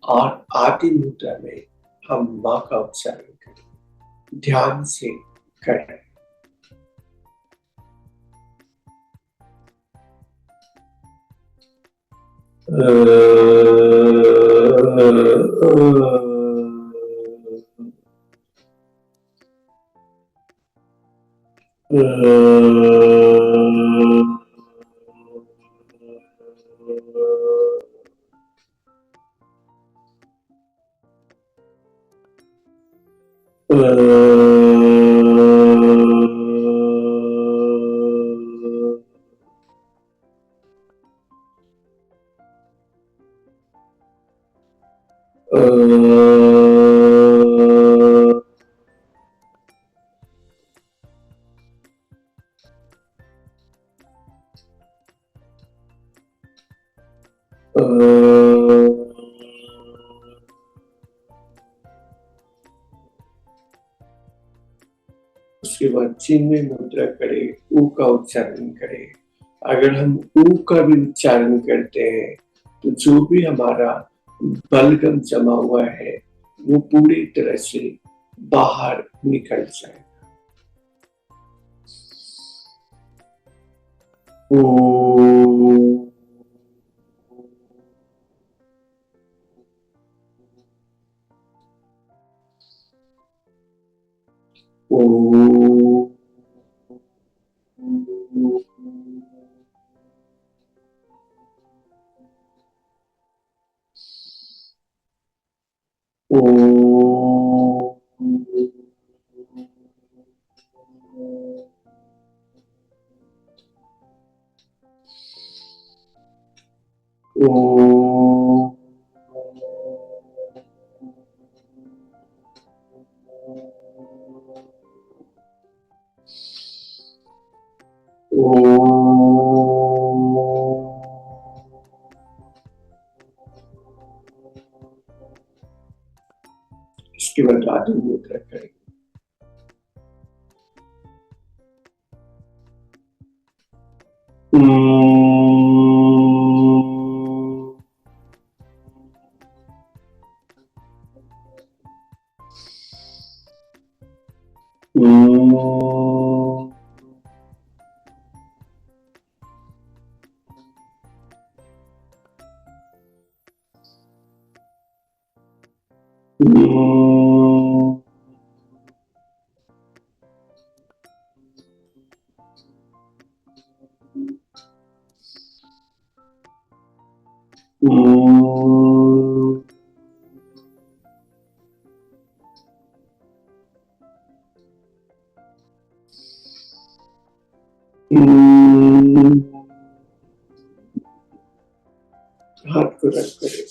और आदि मुद्रा में हम माँ का उच्चारण करेंगे। ध्यान से करें। उसके बाद चिन्मय मुद्रा करे, ऊ का उच्चारण करे। अगर हम ऊ का भी उच्चारण करते हैं तो जो भी हमारा बलगम जमा हुआ है वो पूरी तरह से बाहर निकल जाए। ओ ओ ओ ओ इसके बाद आदि मुद्रा करेंगे। हाथ को रख करें।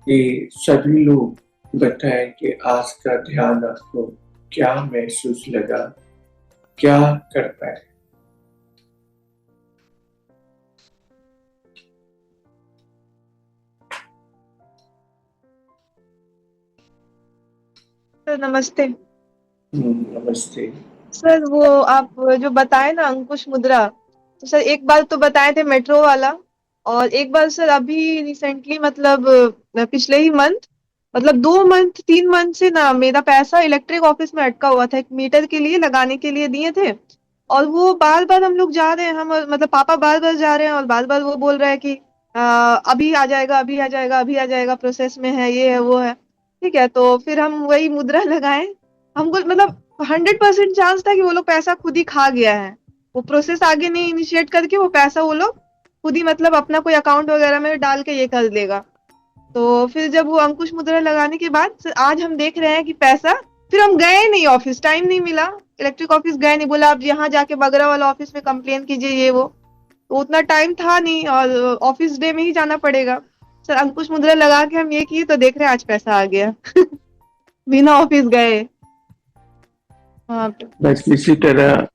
कि सभी लोग बताएं कि आज का ध्यान आपको क्या महसूस लगा, क्या कर पाए। सर नमस्ते। नमस्ते। सर वो आप जो बताए ना अंकुश मुद्रा, तो सर एक बार तो बताए थे मेट्रो वाला, और एक बार सर अभी रिसेंटली मतलब पिछले ही मंथ, मतलब 2 मंथ 3 मंथ से ना मेरा पैसा इलेक्ट्रिक ऑफिस में अटका हुआ था, एक मीटर के लिए लगाने के लिए दिए थे। और वो बार बार हम लोग जा रहे हैं, हम मतलब पापा बार बार जा रहे हैं और बार बार वो बोल रहे हैं कि अभी आ जाएगा, अभी आ जाएगा, अभी आ जाएगा, प्रोसेस में है, ये है वो है। ठीक है, तो फिर हम वही मुद्रा लगाए। हमको मतलब 100% चांस था कि वो लोग पैसा खुद ही खा गया है। वो प्रोसेस आगे नहीं इनिशिएट करके वो पैसा वो लोग खुद ही मतलब अपना कोई अकाउंट वगैरह में डाल के ये कर देगा। तो फिर जब वो अंकुश मुद्रा लगाने के बाद आज हम देख रहे हैं कि पैसा, फिर हम गए नहीं ऑफिस, टाइम नहीं मिला, इलेक्ट्रिक ऑफिस गए नहीं, बोला आप यहाँ जाके बगरा वाला ऑफिस में कंप्लेन कीजिए ये वो। तो उतना टाइम था नहीं और ऑफिस डे में ही जाना पड़ेगा। सर अंकुश मुद्रा लगा के हम ये किए तो देख रहे हैं आज पैसा आ गया बिना ऑफिस गए। हाँ बस इसी तरह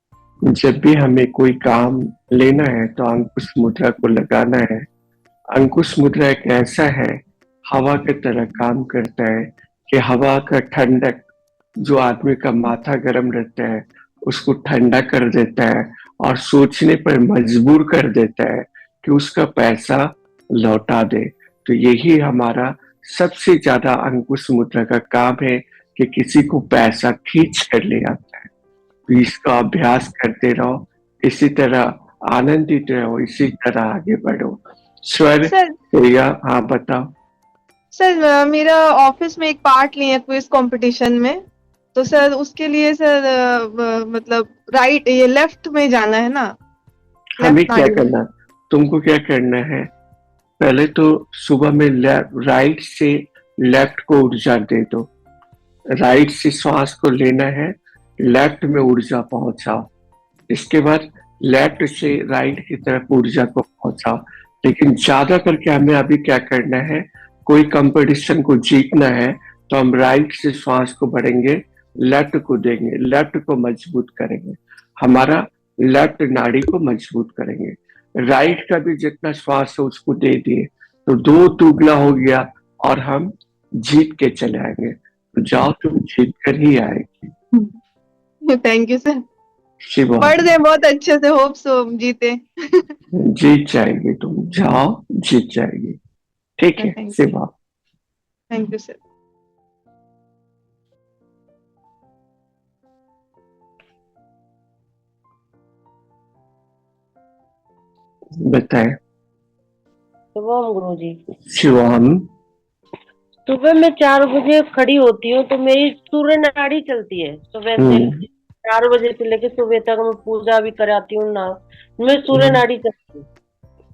जब भी हमें कोई काम लेना है तो अंकुश मुद्रा को लगाना है। अंकुश मुद्रा एक ऐसा है, हवा की तरह काम करता है कि हवा का ठंडक जो आदमी का माथा गर्म रहता है उसको ठंडा कर देता है और सोचने पर मजबूर कर देता है कि उसका पैसा लौटा दे। तो यही हमारा सबसे ज्यादा अंकुश मुद्रा का काम है कि किसी को पैसा खींच कर ले आता है। तो इसका अभ्यास करते रहो, इसी तरह आनंदित रहो, इसी तरह आगे बढ़ो। स्वर सर। क्रिया, हाँ बताओ। सर मेरा ऑफिस में एक पार्ट लिए क्विज कंपटीशन में, तो सर उसके लिए सर मतलब राइट ये लेफ्ट में जाना है ना, हमें लेफ्ट क्या नाड़ी में। करना, तुमको क्या करना है, पहले तो सुबह में राइट से लेफ्ट को ऊर्जा दे दो। राइट से श्वास को लेना है, लेफ्ट में ऊर्जा पहुंचाओ। इसके बाद लेफ्ट से राइट की तरफ ऊर्जा को पहुंचाओ। लेकिन ज्यादा करके हमें अभी क्या करना है, कोई कंपटीशन को जीतना है तो हम राइट से श्वास को बढ़ेंगे, लेफ्ट को देंगे, लेफ्ट को मजबूत करेंगे, हमारा लेफ्ट नाड़ी को मजबूत करेंगे। राइट का भी जितना श्वास है उसको दे दिए तो दो दुगना हो गया और हम जीत के चले आएंगे। तो जाओ, तुम जीत कर ही आएगी। Thank you sir. शिवा, पढ़ रहे बहुत अच्छे से, होप सो जीते। जीत जाएगी, तुम जाओ, जीत जाएगी। ठीक है thank Shiva. Thank you sir. बताए। शुभम गुरु जी। शिवम। सुबह मैं 4 बजे खड़ी होती हूँ तो मेरी सूर्य नाड़ी चलती है। सुबह से हम्म 4 बजे से लेकर सुबह तक मैं पूजा भी कराती हूँ ना, मैं सूर्य हम्म नाड़ी चलती है।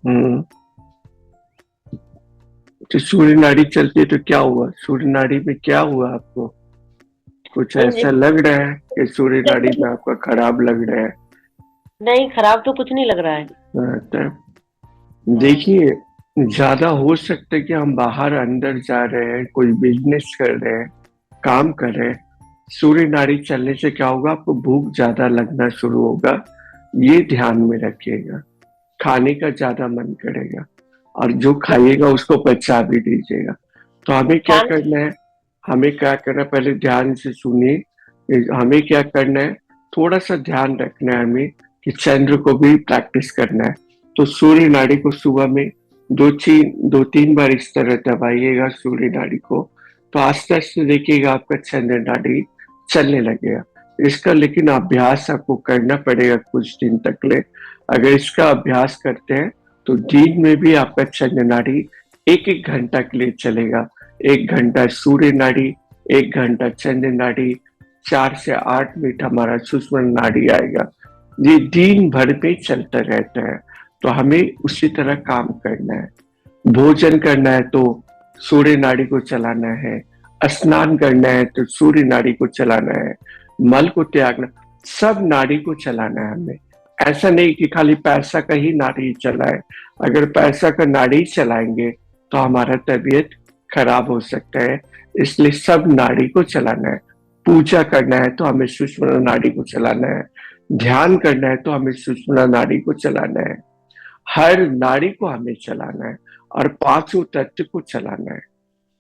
हम्म। तो सूर्य नाड़ी चलती है तो क्या हुआ? सूर्य नाड़ी में क्या हुआ आपको? कुछ नहीं ऐसा लग रहा है कि सूर्य नाड़ी में आपका खराब लग रहा है? नहीं, खराब तो कुछ नहीं लग रहा है। तो हाँ। देखिए, ज्यादा हो सकता है कि हम बाहर अंदर जा रहे हैं, कोई बिजनेस कर रहे हैं, काम कर रहे हैं। सूर्य नाड़ी चलने से क्या होगा? आपको भूख ज्यादा लगना शुरू होगा। ये ध्यान में रखिएगा। खाने का ज्यादा मन करेगा, और जो खाइएगा उसको पचा भी दीजिएगा। तो हमें क्या खान करना है? हमें क्या करना है, पहले ध्यान से सुनिए। हमें क्या करना है? थोड़ा सा ध्यान रखना है हमें कि चंद्र को भी प्रैक्टिस करना है। तो सूर्य नाड़ी को सुबह में 2-3 बार इस तरह दबाइएगा सूर्य नाड़ी को। तो आस्ते आस्ते देखिएगा आपका चंद्र नाड़ी चलने लगेगा। इसका लेकिन अभ्यास आपको करना पड़ेगा कुछ दिन तक ले। अगर इसका अभ्यास करते हैं तो दिन में भी आपका चंद्र नाड़ी 1-1 घंटा के लिए चलेगा। 1 घंटा सूर्य नाड़ी, 1 घंटा चंद्र नाड़ी, 4 से 8 मिनट हमारा सुषुम्ना नाड़ी आएगा। ये दिन भर में चलता रहता है। तो हमें उसी तरह काम करना है। भोजन करना है तो सूर्य नाड़ी को चलाना है। स्नान करना है तो सूर्य नाड़ी को चलाना है। मल को त्यागना, सब नाड़ी को चलाना है हमें। ऐसा नहीं कि खाली पैसा का ही नाड़ी चलाए। अगर पैसा का नाड़ी चलाएंगे तो हमारा तबीयत खराब हो सकता है। इसलिए सब नाड़ी को चलाना है। पूजा करना है तो हमें सुषुम्ना नाड़ी को चलाना है। ध्यान करना है तो हमें सुषुम्ना नाड़ी को चलाना है। हर नाड़ी को हमें चलाना है, और पांचों तत्व को चलाना है।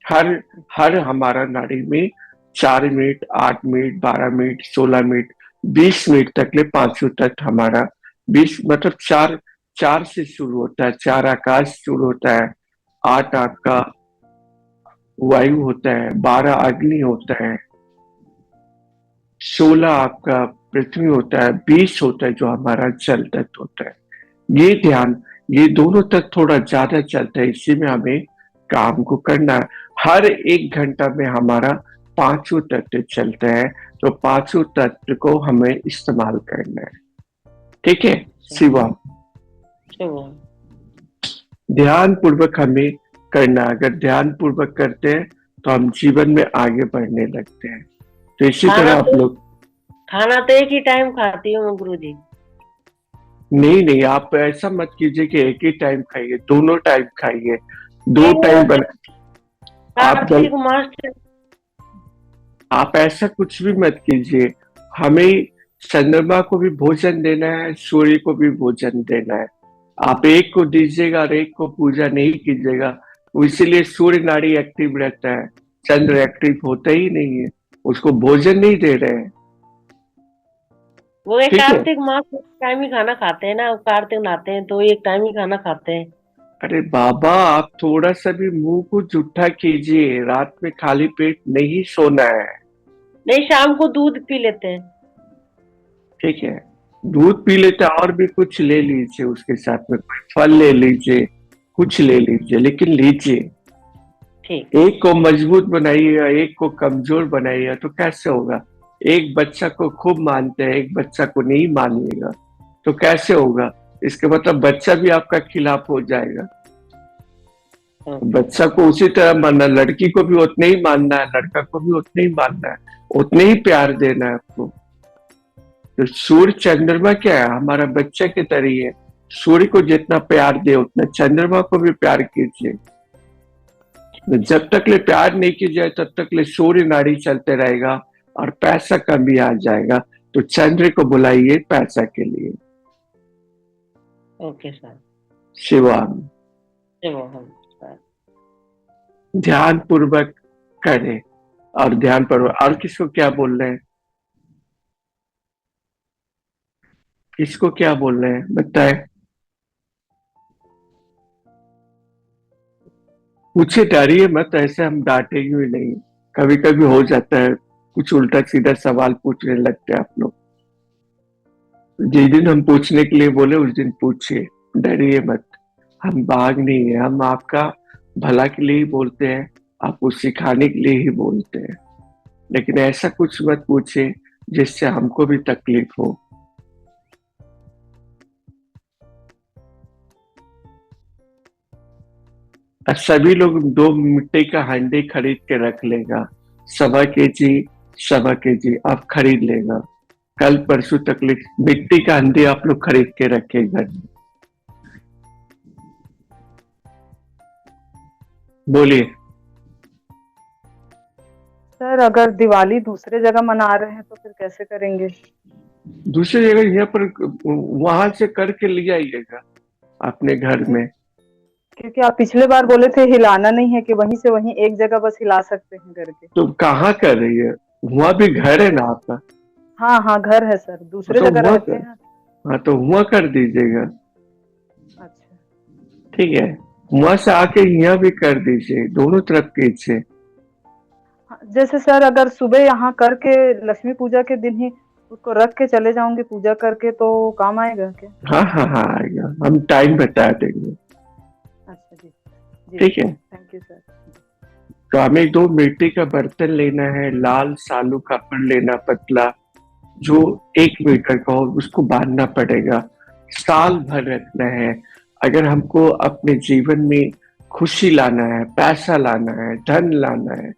हर हर हमारा नाड़ी में 4 minute, 8 minute, 12 minute, 16 minute, 20 minute तक ले पांचों तत्व हमारा 20 मतलब 4 से शुरू होता है। 4 आकाश शुरू होता है। 8 आपका वायु होता है। 12 अग्नि होता है। 16 आपका पृथ्वी होता है। 20 होता है जो हमारा जल तत्व होता है। ये ध्यान, ये दोनों तक थोड़ा ज्यादा चलता है। इसी में हमें काम को करना है। हर 1 घंटा में हमारा पांचों तत्व चलते हैं। तो पांचों तत्व को हमें इस्तेमाल करना है। ठीक है शिवा? शुभम। ध्यान पूर्वक हमें करना है। अगर ध्यान पूर्वक करते हैं तो हम जीवन में आगे बढ़ने लगते हैं। तो इसी खाना तरह आप तो लोग। खाना तो एक ही टाइम खाती हूँ मैं गुरु जी। नहीं नहीं, आप ऐसा मत कीजिए कि एक ही टाइम खाइए, दोनों टाइम खाइए। दो नहीं, वो टाइम बना। आप गल कार्तिक मास आप ऐसा कुछ भी मत कीजिए। हमें चंद्रमा को भी भोजन देना है, सूर्य को भी भोजन देना है। आप एक को दीजिएगा और एक को पूजा नहीं कीजिएगा, तो इसीलिए सूर्य नाड़ी एक्टिव रहता है, चंद्र एक्टिव होता ही नहीं है। उसको भोजन नहीं दे रहे हैं। वो एक ठीक है। कार्तिक मास में एक टाइम ही खाना खाते हैं ना, कार्तिक नहाते हैं तो एक टाइम ही खाना खाते हैं। अरे बाबा, आप थोड़ा सा भी मुंह को जूठा कीजिए। रात में खाली पेट नहीं सोना है। नहीं, शाम को दूध पी लेते हैं। ठीक है, दूध पी लेते हैं, और भी कुछ ले लीजिए उसके साथ में, कोई फल ले लीजिए, कुछ ले लीजिए, लेकिन लीजिए। ठीक है। एक को मजबूत बनाइएगा, एक को कमजोर बनाइएगा तो कैसे होगा? एक बच्चा को खूब मानते हैं, एक बच्चा को नहीं मानिएगा तो कैसे होगा? इसके मतलब बच्चा भी आपका खिलाफ हो जाएगा। Okay sir. बच्चा को उसी तरह मानना, लड़की को भी उतने ही मानना है, लड़का को भी उतने ही मानना है, उतने ही प्यार देना है आपको। तो सूर्य चंद्रमा क्या है? हमारा बच्चे की तरह ही है। सूर्य को जितना प्यार दे उतना चंद्रमा को भी प्यार कीजिए। तो जब तक ले प्यार नहीं की जाए तब तक ले सूर्य नाड़ी चलते रहेगा, और पैसा कभी आ जाएगा। तो चंद्र को बुलाइए पैसा के लिए। Okay sir. Shivan. Shubham sir. ध्यान पूर्वक करें। और ध्यान पूर्वक, और किसको क्या बोल रहे हैं? किसको क्या बोलना है बताए। पूछे, डरिए मत, ऐसे हम डांटेंगे भी नहीं। कभी कभी हो जाता है, कुछ उल्टा सीधा सवाल पूछने लगते हैं आप लोग। जिस दिन हम पूछने के लिए बोले उस दिन पूछिए, डरिए मत। हम भाग नहीं है, हम आपका भला के लिए ही बोलते हैं, आपको सिखाने के लिए ही बोलते हैं। लेकिन ऐसा कुछ मत पूछिए जिससे हमको भी तकलीफ हो। और सभी लोग 2 मिट्टी का हांडी खरीद के रख लेगा, 1.25 केजी 1.25 केजी आप खरीद लेगा। कल परसों तक मिट्टी का हांडी आप लोग खरीद के रखे घर में। बोलिए। सर अगर दिवाली दूसरे जगह मना रहे हैं तो फिर कैसे करेंगे? दूसरी जगह यहाँ पर वहां से करके ले आइएगा अपने घर में। क्योंकि आप पिछले बार बोले थे हिलाना नहीं है, कि वहीं से वहीं एक जगह बस हिला सकते हैं करके। तो कहाँ कर रही है? वहां भी घर है ना आपका? हाँ हाँ घर है सर, दूसरे तो जगह वहाँ रहते कर, हैं। हाँ तो वहां कर दीजिएगा। अच्छा। ठीक है, वहां से आके यहाँ भी कर दीजिए, दोनों तरफ कीजिए। हाँ, जैसे सर अगर सुबह यहाँ करके लक्ष्मी पूजा के दिन ही उसको रख के चले जाऊंगी पूजा करके, तो काम आएगा क्या? हाँ हाँ हाँ आएगा, हम टाइम बता देंगे। अच्छा जी। जी ठीक है, थैंक यू सर। तो हमें 2 मिट्टी का बर्तन लेना है, लाल सालू कपड़ लेना पतला, जो 1 मीटर का हो, उसको बांधना पड़ेगा, साल भर रखना है। अगर हमको अपने जीवन में खुशी लाना है, पैसा लाना है, धन लाना है,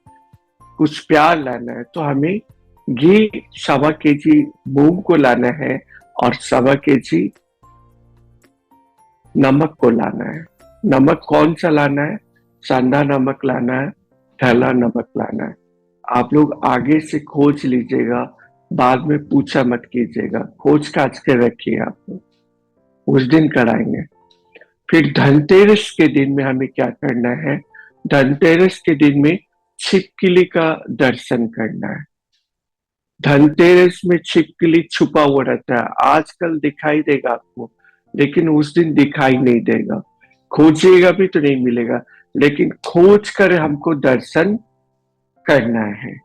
कुछ प्यार लाना है, तो हमें ये 1.25 केजी मूंग को लाना है और 1.25 केजी नमक को लाना है। नमक कौन सा लाना है? सेंधा नमक लाना है, ठहला नमक लाना है। आप लोग आगे से खोज लीजिएगा, बाद में पूछा मत कीजिएगा, खोज काज के रखिए आप लोग, उस दिन कराएंगे। फिर धनतेरस के दिन में हमें क्या करना है? धनतेरस के दिन में छिपकली का दर्शन करना है। धनतेरस में छिपकली छुपा हुआ रहता है, आजकल दिखाई देगा आपको, लेकिन उस दिन दिखाई नहीं देगा। खोजिएगा भी तो नहीं मिलेगा, लेकिन खोज कर हमको दर्शन करना है,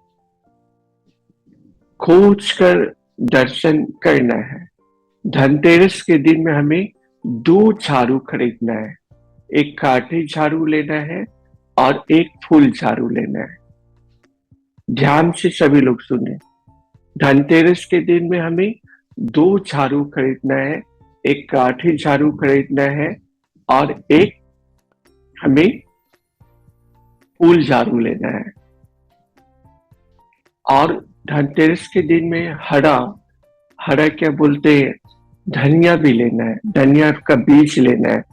खोज कर दर्शन करना है। धनतेरस के दिन में हमें 2 झाड़ू खरीदना है, एक काठी झाड़ू लेना है और एक फूल झाड़ू लेना है। ध्यान से सभी लोग सुने, धनतेरस के दिन में हमें 2 झाड़ू खरीदना है, एक काठी झाड़ू खरीदना है और एक हमें फूल झाड़ू लेना है। और धनतेरस के दिन में हरा हरा क्या बोलते हैं, धनिया भी लेना है, धनिया का बीज लेना है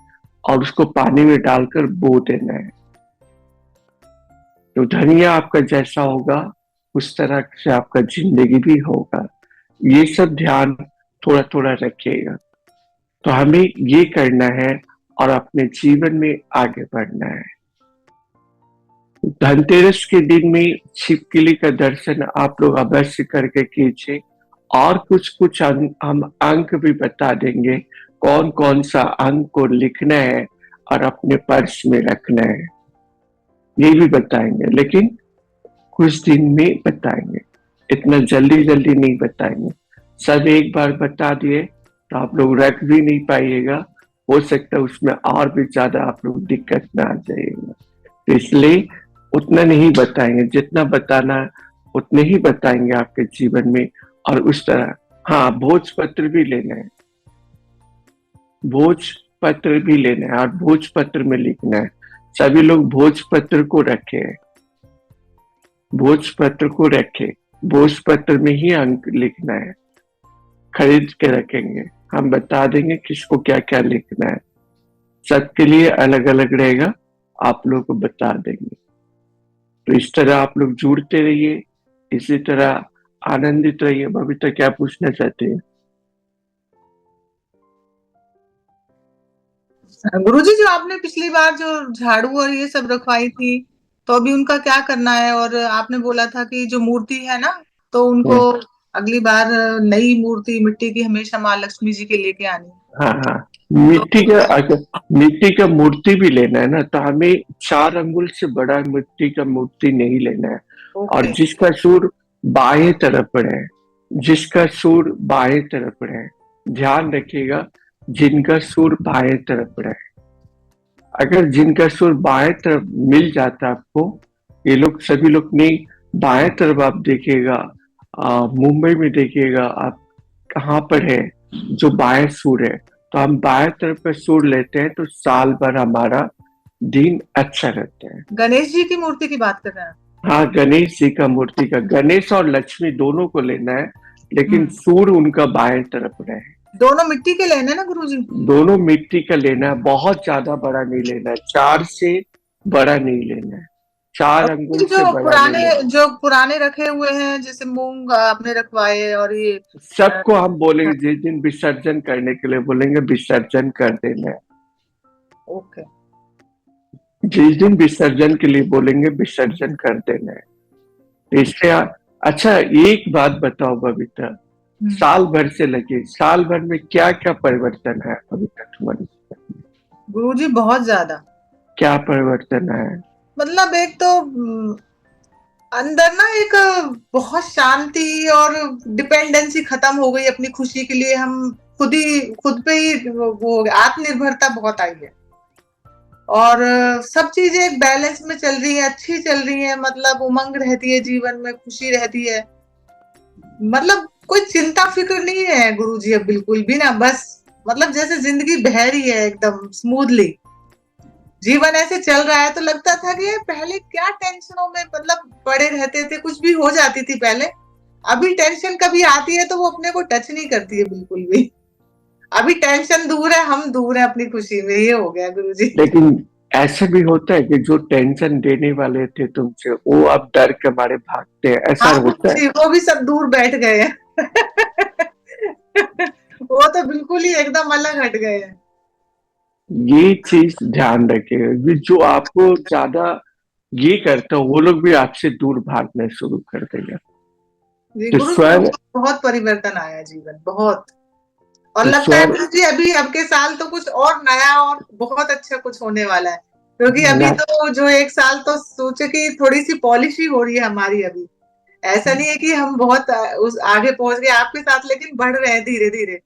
और उसको पानी में डालकर बो देना है। तो धनिया आपका जैसा होगा उस तरह से आपका जिंदगी भी होगा। ये सब ध्यान थोड़ा थोड़ा रखिएगा। तो हमें ये करना है और अपने जीवन में आगे बढ़ना है। धनतेरस के दिन में छिपकली का दर्शन आप लोग अवश्य करके कीजिए। और कुछ कुछ हम अंक भी बता देंगे, कौन कौन सा अंक को लिखना है और अपने पर्स में रखना है, ये भी बताएंगे, लेकिन कुछ दिन में बताएंगे, इतना जल्दी जल्दी नहीं बताएंगे। सब एक बार बता दिए तो आप लोग रख भी नहीं पाइएगा, हो सकता है उसमें और भी ज्यादा आप लोग दिक्कत में आ जाइएगा। तो इसलिए उतना नहीं बताएंगे, जितना बताना उतने ही बताएंगे आपके जीवन में। और उस तरह हाँ, भोजपत्र भी लेना है, भोजपत्र भी लेना है और भोजपत्र में लिखना है। सभी लोग भोजपत्र को रखे, भोजपत्र को रखे, भोजपत्र में ही अंक लिखना है, खरीद के रखेंगे। हम बता देंगे किसको क्या क्या लिखना है, सबके लिए अलग अलग रहेगा, आप लोग को बता देंगे। तो इस तरह आप लोग जुड़ते रहिए, इसी तरह आनंदित रहिए। बबीता क्या पूछना चाहते हैं? गुरुजी, जो आपने पिछली बार जो झाड़ू और ये सब रखवाई थी, तो अभी उनका क्या करना है? और आपने बोला था कि जो मूर्ति है ना, तो उनको अगली बार नई मूर्ति मिट्टी की हमेशा माँ लक्ष्मी जी के लेके आनी। हाँ हाँ, अगर मिट्टी का मूर्ति भी लेना है ना, तो हमें 4 अंगुल से बड़ा मिट्टी का मूर्ति नहीं लेना है। और ओके। जिसका सूर बाएं तरफ रहे, जिसका सूर बाएं तरफ रहे, ध्यान रखिएगा, जिनका सूर बाएं तरफ रहे। अगर जिनका सूर बाएं तरफ मिल जाता है आपको, ये लोग सभी लोग नहीं, बाएं तरफ आप देखिएगा, मुंबई में देखिएगा आप, कहाँ पर है जो बाएं सूर है, तो हम बाएं तरफ पे सूर लेते हैं तो साल भर हमारा दिन अच्छा रहता है। गणेश जी की मूर्ति की बात कर रहे हैं? हाँ, गणेश जी का मूर्ति का, गणेश और लक्ष्मी दोनों को लेना है, लेकिन सूर उनका बाएं तरफ रहे। दोनों मिट्टी के लेने ना गुरुजी? दोनों मिट्टी का लेना है, बहुत ज्यादा बड़ा नहीं लेना है, 4 से बड़ा नहीं लेना है, 4 अंगुल से बड़ा नहीं लेना है। जो पुराने रखे हुए हैं, जैसे मूंग आपने रखवाए और ये सबको हम बोलेंगे जिस दिन विसर्जन करने के लिए बोलेंगे, विसर्जन कर देना है। ओके। जिस दिन विसर्जन के लिए बोलेंगे, विसर्जन कर देना है। इससे अच्छा, एक बात बताओ बबीता, साल भर से लगे, साल भर में क्या क्या परिवर्तन है बबीता तुम्हारे? गुरुजी बहुत ज्यादा। क्या परिवर्तन है? मतलब एक तो अंदर ना एक बहुत शांति और डिपेंडेंसी खत्म हो गई अपनी खुशी के लिए। हम खुद पे ही वो आत्मनिर्भरता बहुत आई है, और सब चीजें एक बैलेंस में चल रही है, अच्छी चल रही है। मतलब उमंग रहती है जीवन में, खुशी रहती है, मतलब कोई चिंता फिक्र नहीं है गुरुजी अब बिल्कुल भी ना। बस मतलब जैसे जिंदगी बह रही है एकदम स्मूथली, जीवन ऐसे चल रहा है। तो लगता था कि पहले क्या टेंशनों में मतलब पड़े रहते थे, कुछ भी हो जाती थी पहले। अभी टेंशन कभी आती है तो वो अपने को टच नहीं करती है बिल्कुल भी। अभी टेंशन दूर है, हम दूर है अपनी खुशी में, ये हो गया गुरुजी। लेकिन ऐसा भी होता है कि जो टेंशन देने वाले थे तुमसे, वो अब डर के मारे भागते हैं, ऐसा होता है? वो भी सब दूर बैठ गए हैं। वो तो बिल्कुल ही एकदम अलग हट गए हैं। ये चीज ध्यान रखिए, जो आपको ज्यादा ये करता है वो लोग भी आपसे दूर भागना शुरू कर देगा। तो स्वयं बहुत परिवर्तन आया जीवन, बहुत। और लगता है मुझे अभी अब के साल तो कुछ और नया और बहुत अच्छा कुछ होने वाला है, क्योंकि अभी तो जो 1 साल तो सोचे कि थोड़ी सी पॉलिश ही हो रही है हमारी अभी। ऐसा नहीं है कि हम बहुत उस आगे पहुंच गए आपके साथ, लेकिन बढ़ रहे हैं धीरे धीरे।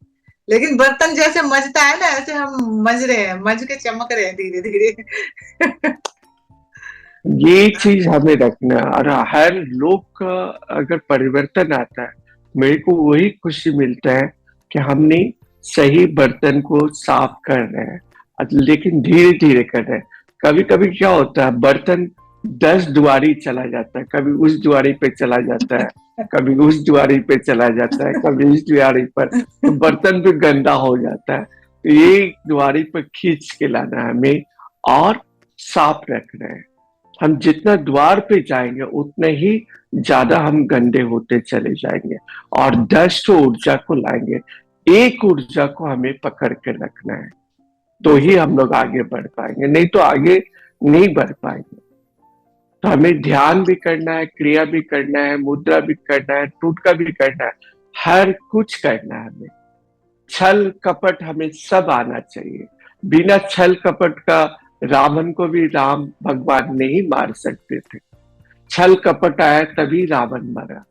लेकिन बर्तन जैसे मजता है ना, ऐसे हम मज रहे हैं, मज के चमक रहे हैं धीरे धीरे। ये चीज हमें रखना है। और हर लोग का अगर परिवर्तन आता है, मेरे को वही खुशी मिलता है कि हमने सही बर्तन को साफ कर रहे हैं, लेकिन धीरे धीरे कर रहे हैं। कभी कभी क्या होता है, बर्तन 10 दुआरी चला जाता है, कभी उस दुआरी पे चला जाता है, कभी उस दुआरी पे चला जाता है, कभी इस दुआरी पर, तो बर्तन भी गंदा हो जाता है। तो ये दुआरी पर खींच के लाना है हमें और साफ रखना है। हम जितना द्वार पे जाएंगे उतना ही ज्यादा हम गंदे होते चले जाएंगे, और 10 ऊर्जा को लाएंगे। एक ऊर्जा को हमें पकड़ के रखना है, तो ही हम लोग आगे बढ़ पाएंगे, नहीं तो आगे नहीं बढ़ पाएंगे। तो हमें ध्यान भी करना है, क्रिया भी करना है, मुद्रा भी करना है, टूटका भी करना है, हर कुछ करना है हमें। छल कपट हमें सब आना चाहिए। बिना छल कपट का रावण को भी राम भगवान नहीं मार सकते थे। छल कपट आया तभी रावण मरा।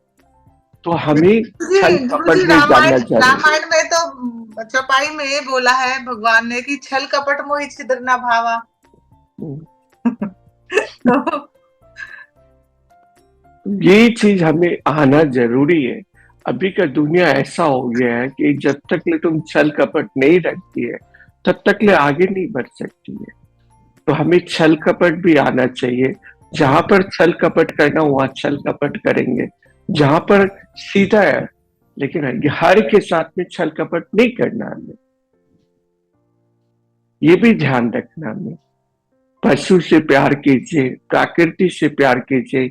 तो हमें छल कपट में जानना चाहिए। रामायण में तो चौपाई में ये बोला है भगवान ने कि छल कपट मोहि छिद्र ना भावा। ये चीज हमें आना जरूरी है। अभी का दुनिया ऐसा हो गया है कि जब तक ले तुम छल कपट नहीं रखती है, तब तक ले आगे नहीं बढ़ सकती है। तो हमें छल कपट भी आना चाहिए। जहां पर छल कपट करना वहां छल कपट करेंगे, जहां पर सीधा है, लेकिन हर के साथ में छल कपट नहीं करना हमें। ये भी ध्यान रखना हमें। पशु से प्यार कीजिए, प्रकृति से प्यार कीजिए,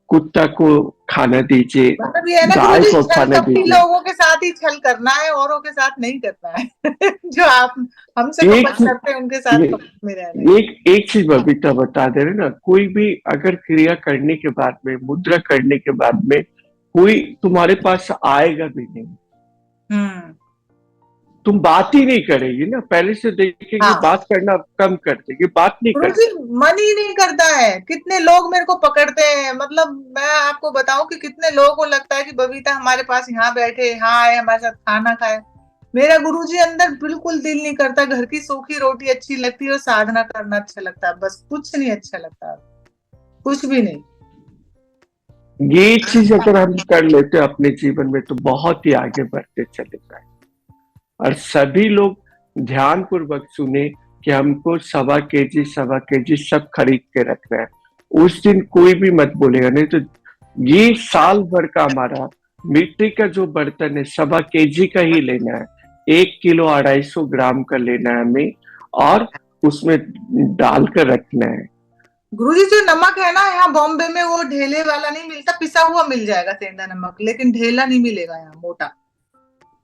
कुत्ता को खाना दीजिए, गाय को खाना दीजिए। लोगों के साथ ही छल करना है, औरों के साथ नहीं करना है। जो आप हमसे करते हैं उनके साथ में रहना। एक चीज बबीता बता दे रहे ना, कोई भी अगर क्रिया करने के बाद में, मुद्रा करने के बाद में कोई तुम्हारे पास आएगा भी नहीं। हम्म। तुम बात ही नहीं करेगी ना, पहले से देखेंगे हाँ बात करना कम कर देगी, बात नहीं गुरु करते। जी, मन ही नहीं करता है। कितने लोग मेरे को पकड़ते हैं, मतलब मैं आपको बताऊं कि कितने लोगों को लगता है कि बबीता हमारे पास यहाँ बैठे, यहाँ आए, हमारे साथ खाना खाए। मेरा गुरुजी अंदर बिल्कुल दिल नहीं करता। घर की सूखी रोटी अच्छी लगती है और साधना करना अच्छा लगता है, बस कुछ नहीं अच्छा लगता, कुछ भी नहीं। ये चीज अगर हम कर लेते अपने जीवन में तो बहुत ही आगे बढ़ते चले जाए। और सभी लोग ध्यान पूर्वक सुने कि हमको 1.25 kg सब खरीद के रखना है। उस दिन कोई भी मत बोलेगा, नहीं तो ये साल भर का हमारा मिट्टी का जो बर्तन है 1.25 kg का ही लेना है। 1 किलो 250 ग्राम का लेना है हमें, और उसमें डालकर रखना है। गुरुजी जो नमक है ना, यहाँ बॉम्बे में वो ढेले वाला नहीं मिलता, पिसा हुआ मिल जाएगा सेंधा नमक, लेकिन ढेला नहीं मिलेगा यहाँ, मोटा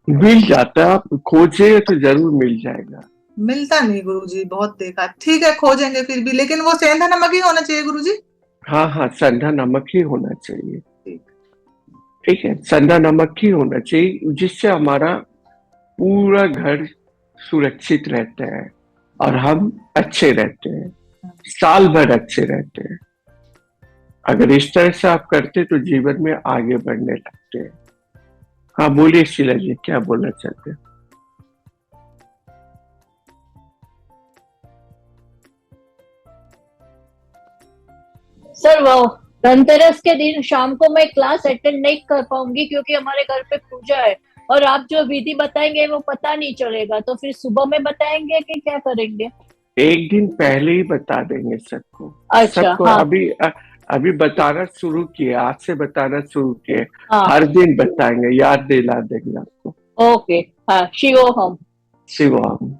मिल जाता है, आप खोजे तो जरूर मिल जाएगा। मिलता नहीं गुरुजी, बहुत देखा। ठीक है, खोजेंगे फिर भी, लेकिन वो सेंधा नमक ही होना चाहिए गुरुजी। हाँ हाँ, संधा नमक ही होना चाहिए। ठीक। ठीक है, संधा नमक ही होना चाहिए, जिससे हमारा पूरा घर सुरक्षित रहता है और हम अच्छे रहते हैं, साल भर अच्छे रहते हैं। अगर इस तरह से आप करते तो जीवन में आगे बढ़ने लगते हैं। हाँ बोलिए शीला जी, क्या बोलना चाहते हैं? सर वो धनतेरस के दिन शाम को मैं क्लास अटेंड नहीं कर पाऊंगी क्योंकि हमारे घर पे पूजा है, और आप जो विधि बताएंगे वो पता नहीं चलेगा, तो फिर सुबह में बताएंगे कि क्या करेंगे? एक दिन पहले ही बता देंगे सबको। अच्छा, सबको हाँ अभी बताना शुरू किए, आज से बताना शुरू किए। हाँ, हर दिन बताएंगे, याद दिला देंगे आपको। ओके, हाँ, शिवोहम। शिवम।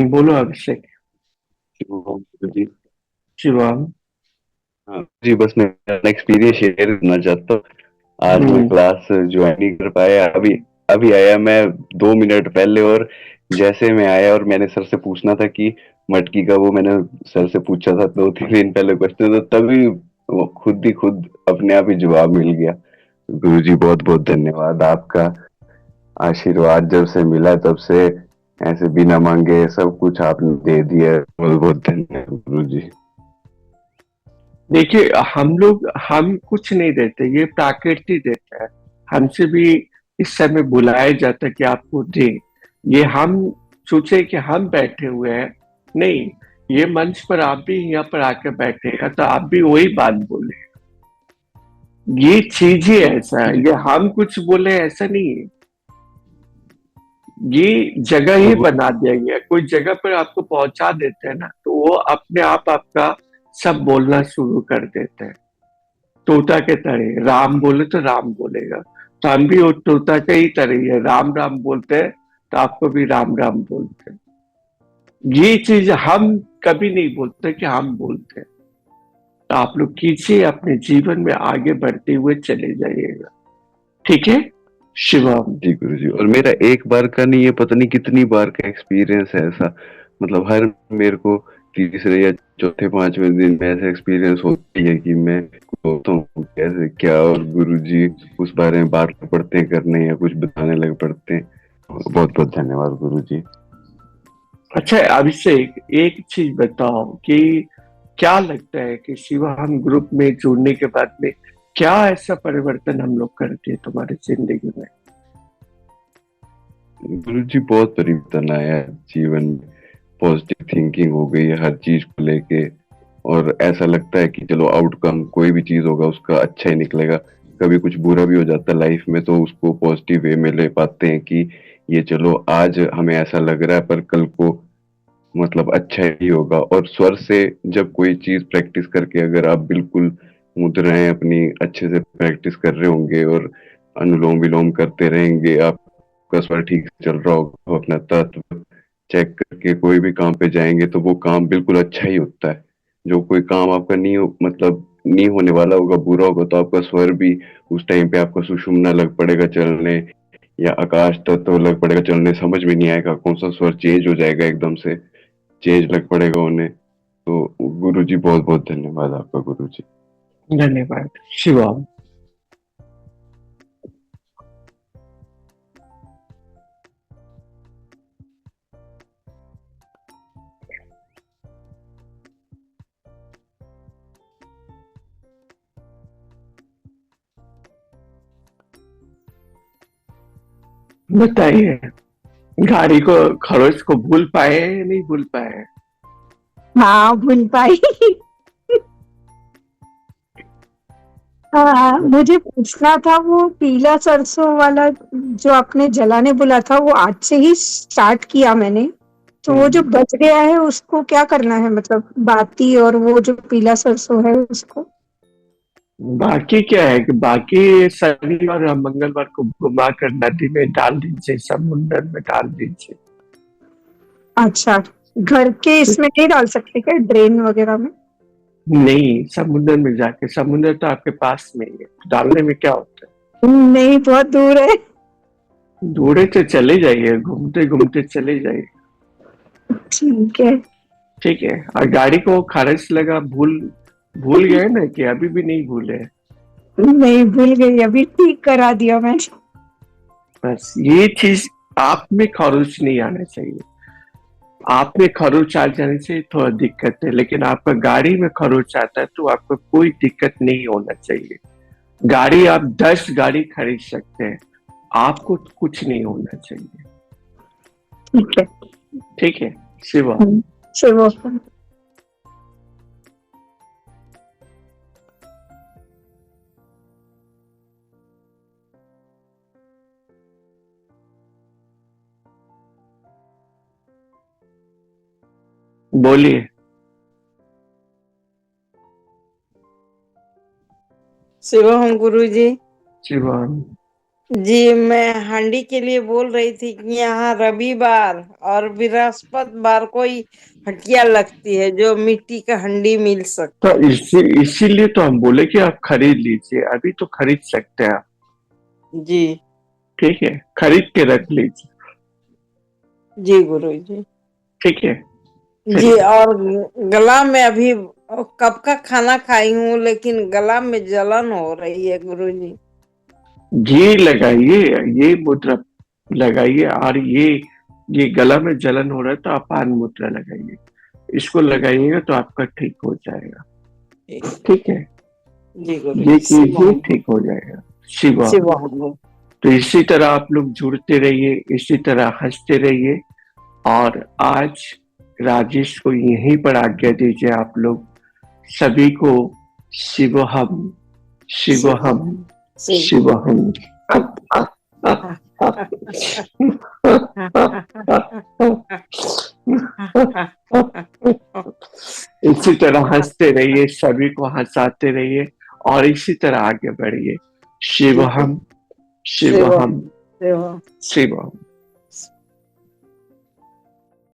बोलो अभिषेक। जी। शिवम। हाँ जी, बस मैं अपना एक्सपीरियंस शेयर करना चाहता हूँ। आज मैं क्लास ज्वाइन नहीं कर पाया, अभी अभी आया मैं 2 मिनट पहले, और जैसे मैं आया और मैंने सर से पूछना था कि मटकी का, वो मैंने सर से पूछा था 2-3 दिन पहले क्वेश्चन, तो तभी वो खुद अपने आप ही जवाब मिल गया। गुरुजी बहुत बहुत धन्यवाद, आपका आशीर्वाद जब से मिला तब से ऐसे बिना मांगे सब कुछ आपने दे दिया। बहुत बहुत धन्यवाद गुरुजी। देखिए हम कुछ नहीं देते, ये प्रकृति देता है। हमसे भी इस समय बुलाया जाता है कि आपको दे। ये हम सोचे कि हम बैठे हुए हैं, नहीं, ये मंच पर आप भी यहाँ पर आकर बैठेगा तो आप भी वही बात बोले। ये चीज ही ऐसा है, ये हम कुछ बोले ऐसा नहीं है। ये जगह ही बना दिया गया, कोई जगह पर आपको पहुंचा देते हैं ना, तो वो अपने आप आपका सब बोलना शुरू कर देते हैं। तोता के तरह राम बोले तो राम बोलेगा, तो हम भी वो तोता के ही तरह ही है, राम राम बोलते हैं तो आपको भी राम राम बोलते हैं। ये चीज हम कभी नहीं बोलते कि हम बोलते हैं। तो आप लोग कीजिए, अपने जीवन में आगे बढ़ते हुए चले जाइएगा। ठीक है शिवम जी गुरुजी। और मेरा एक बार का नहीं, ये पता नहीं कितनी बार का एक्सपीरियंस है ऐसा, मतलब हर मेरे को तीसरे या चौथे 5वें दिन में ऐसा एक्सपीरियंस होती है कि मैं सोचता हूँ कैसे क्या, और गुरुजी उस बारे में बात पढ़ते हैं करने या कुछ बताने लग पड़ते हैं। बहुत बहुत धन्यवाद गुरुजी। अच्छा अभिषेक, एक चीज बताओ कि क्या लगता है कि शिवम ग्रुप में जुड़ने के बाद में क्या ऐसा परिवर्तन हम लोग करते हैं तुम्हारी जिंदगी में? गुरुजी बहुत परिवर्तन आया है जीवन में, पॉजिटिव थिंकिंग हो गई है हर चीज को लेके, और ऐसा लगता है कि चलो आउटकम कोई भी चीज होगा उसका अच्छा ही निकलेगा। कभी कुछ बुरा भी हो जाता है लाइफ में तो उसको पॉजिटिव वे में ले पाते हैं कि ये चलो आज हमें ऐसा लग रहा है पर कल को मतलब अच्छा ही होगा। और स्वर से जब कोई चीज प्रैक्टिस करके अगर आप बिल्कुल मुद्राएं अपनी अच्छे से प्रैक्टिस कर रहे होंगे और अनुलोम विलोम करते रहेंगे, आपका स्वर ठीक से चल रहा होगा, अपना तत्व चेक करके कोई भी काम पे जाएंगे तो वो काम बिल्कुल अच्छा ही होता है। जो कोई काम आपका नहीं मतलब नहीं होने वाला होगा, बुरा होगा, तो आपका स्वर भी उस टाइम पे आपका सुषुम्ना लग पड़ेगा चलने, या आकाश तत्व लग पड़ेगा चलने, समझ में नहीं आएगा, कौन सा स्वर चेंज हो जाएगा, एकदम से चेंज लग पड़ेगा उन्हें। तो गुरुजी बहुत बहुत धन्यवाद आपका गुरुजी। धन्यवाद शिवम। बताइए, गाड़ी को खरोच को भूल पाए या नहीं भूल पाए? हाँ भूल पाई। हाँ, मुझे पूछना था वो पीला सरसों वाला जो आपने जलाने बोला था, वो आज से ही स्टार्ट किया मैंने। तो वो जो बच गया है उसको क्या करना है, मतलब बाती और वो जो पीला सरसों है उसको? बाकी क्या है कि बाकी शनिवार और मंगलवार को घुमा कर नदी में डाल दीजिए, समुद्र में डाल दीजिए। अच्छा, घर के इसमें नहीं डाल सकते क्या, ड्रेन वगैरह में? नहीं, समुद्र में जाके, समुद्र तो आपके पास में ही है, डालने में क्या होता है? नहीं, बहुत दूर है। दूर है तो चले जाइए, घूमते घूमते चले जाइए। ठीक है। ठीक है। और गाड़ी को खारिज लगा, भूल गए ना कि अभी भी नहीं भूले? नहीं भूल गई, अभी ठीक करा दिया मैंने। बस ये चीज आप में खरोच नहीं आना चाहिए। आप में खरोच आ जाने से थोड़ा दिक्कत है, लेकिन आपका गाड़ी में खरोच आता है तो आपको कोई दिक्कत नहीं होना चाहिए। गाड़ी आप 10 गाड़ी खरीद सकते हैं, आपको कुछ नहीं होना चाहिए। ठीक है। ठीक है शिवा। शिवा। बोलिए। शिवम गुरुजी। शिवा जी, मैं हांडी के लिए बोल रही थी कि यहाँ रविवार और बृहस्पतिवार को ही हटिया लगती है जो मिट्टी का हंडी मिल सकता तो इसीलिए तो हम बोले कि आप खरीद लीजिए, अभी तो खरीद सकते हैं आप। जी। ठीक है, खरीद के रख लीजिए। जी गुरुजी। ठीक है जी। और गला में अभी कब का खाना खाई हूँ लेकिन गला में जलन हो रही है गुरुजी। घी लगाइए, ये मुद्रा लगाइए, और ये गला में जलन हो रहा है तो आप पान मुद्रा लगाइए, इसको लगाइएगा तो आपका ठीक हो जाएगा। ठीक है जी ये गुरुजी। कीजिए, ठीक हो जाएगा। शिवा। तो इसी तरह आप लोग जुड़ते रहिए, इसी तरह हंसते रहिए। और आज राजेश को यहीं पर आज्ञा दीजिए। आप लोग सभी को शिवहम शिवहम शिवहम। इसी तरह हंसते रहिए, सभी को हंसाते रहिए और इसी तरह आगे बढ़िए। शिवहम शिवहम शिवहम।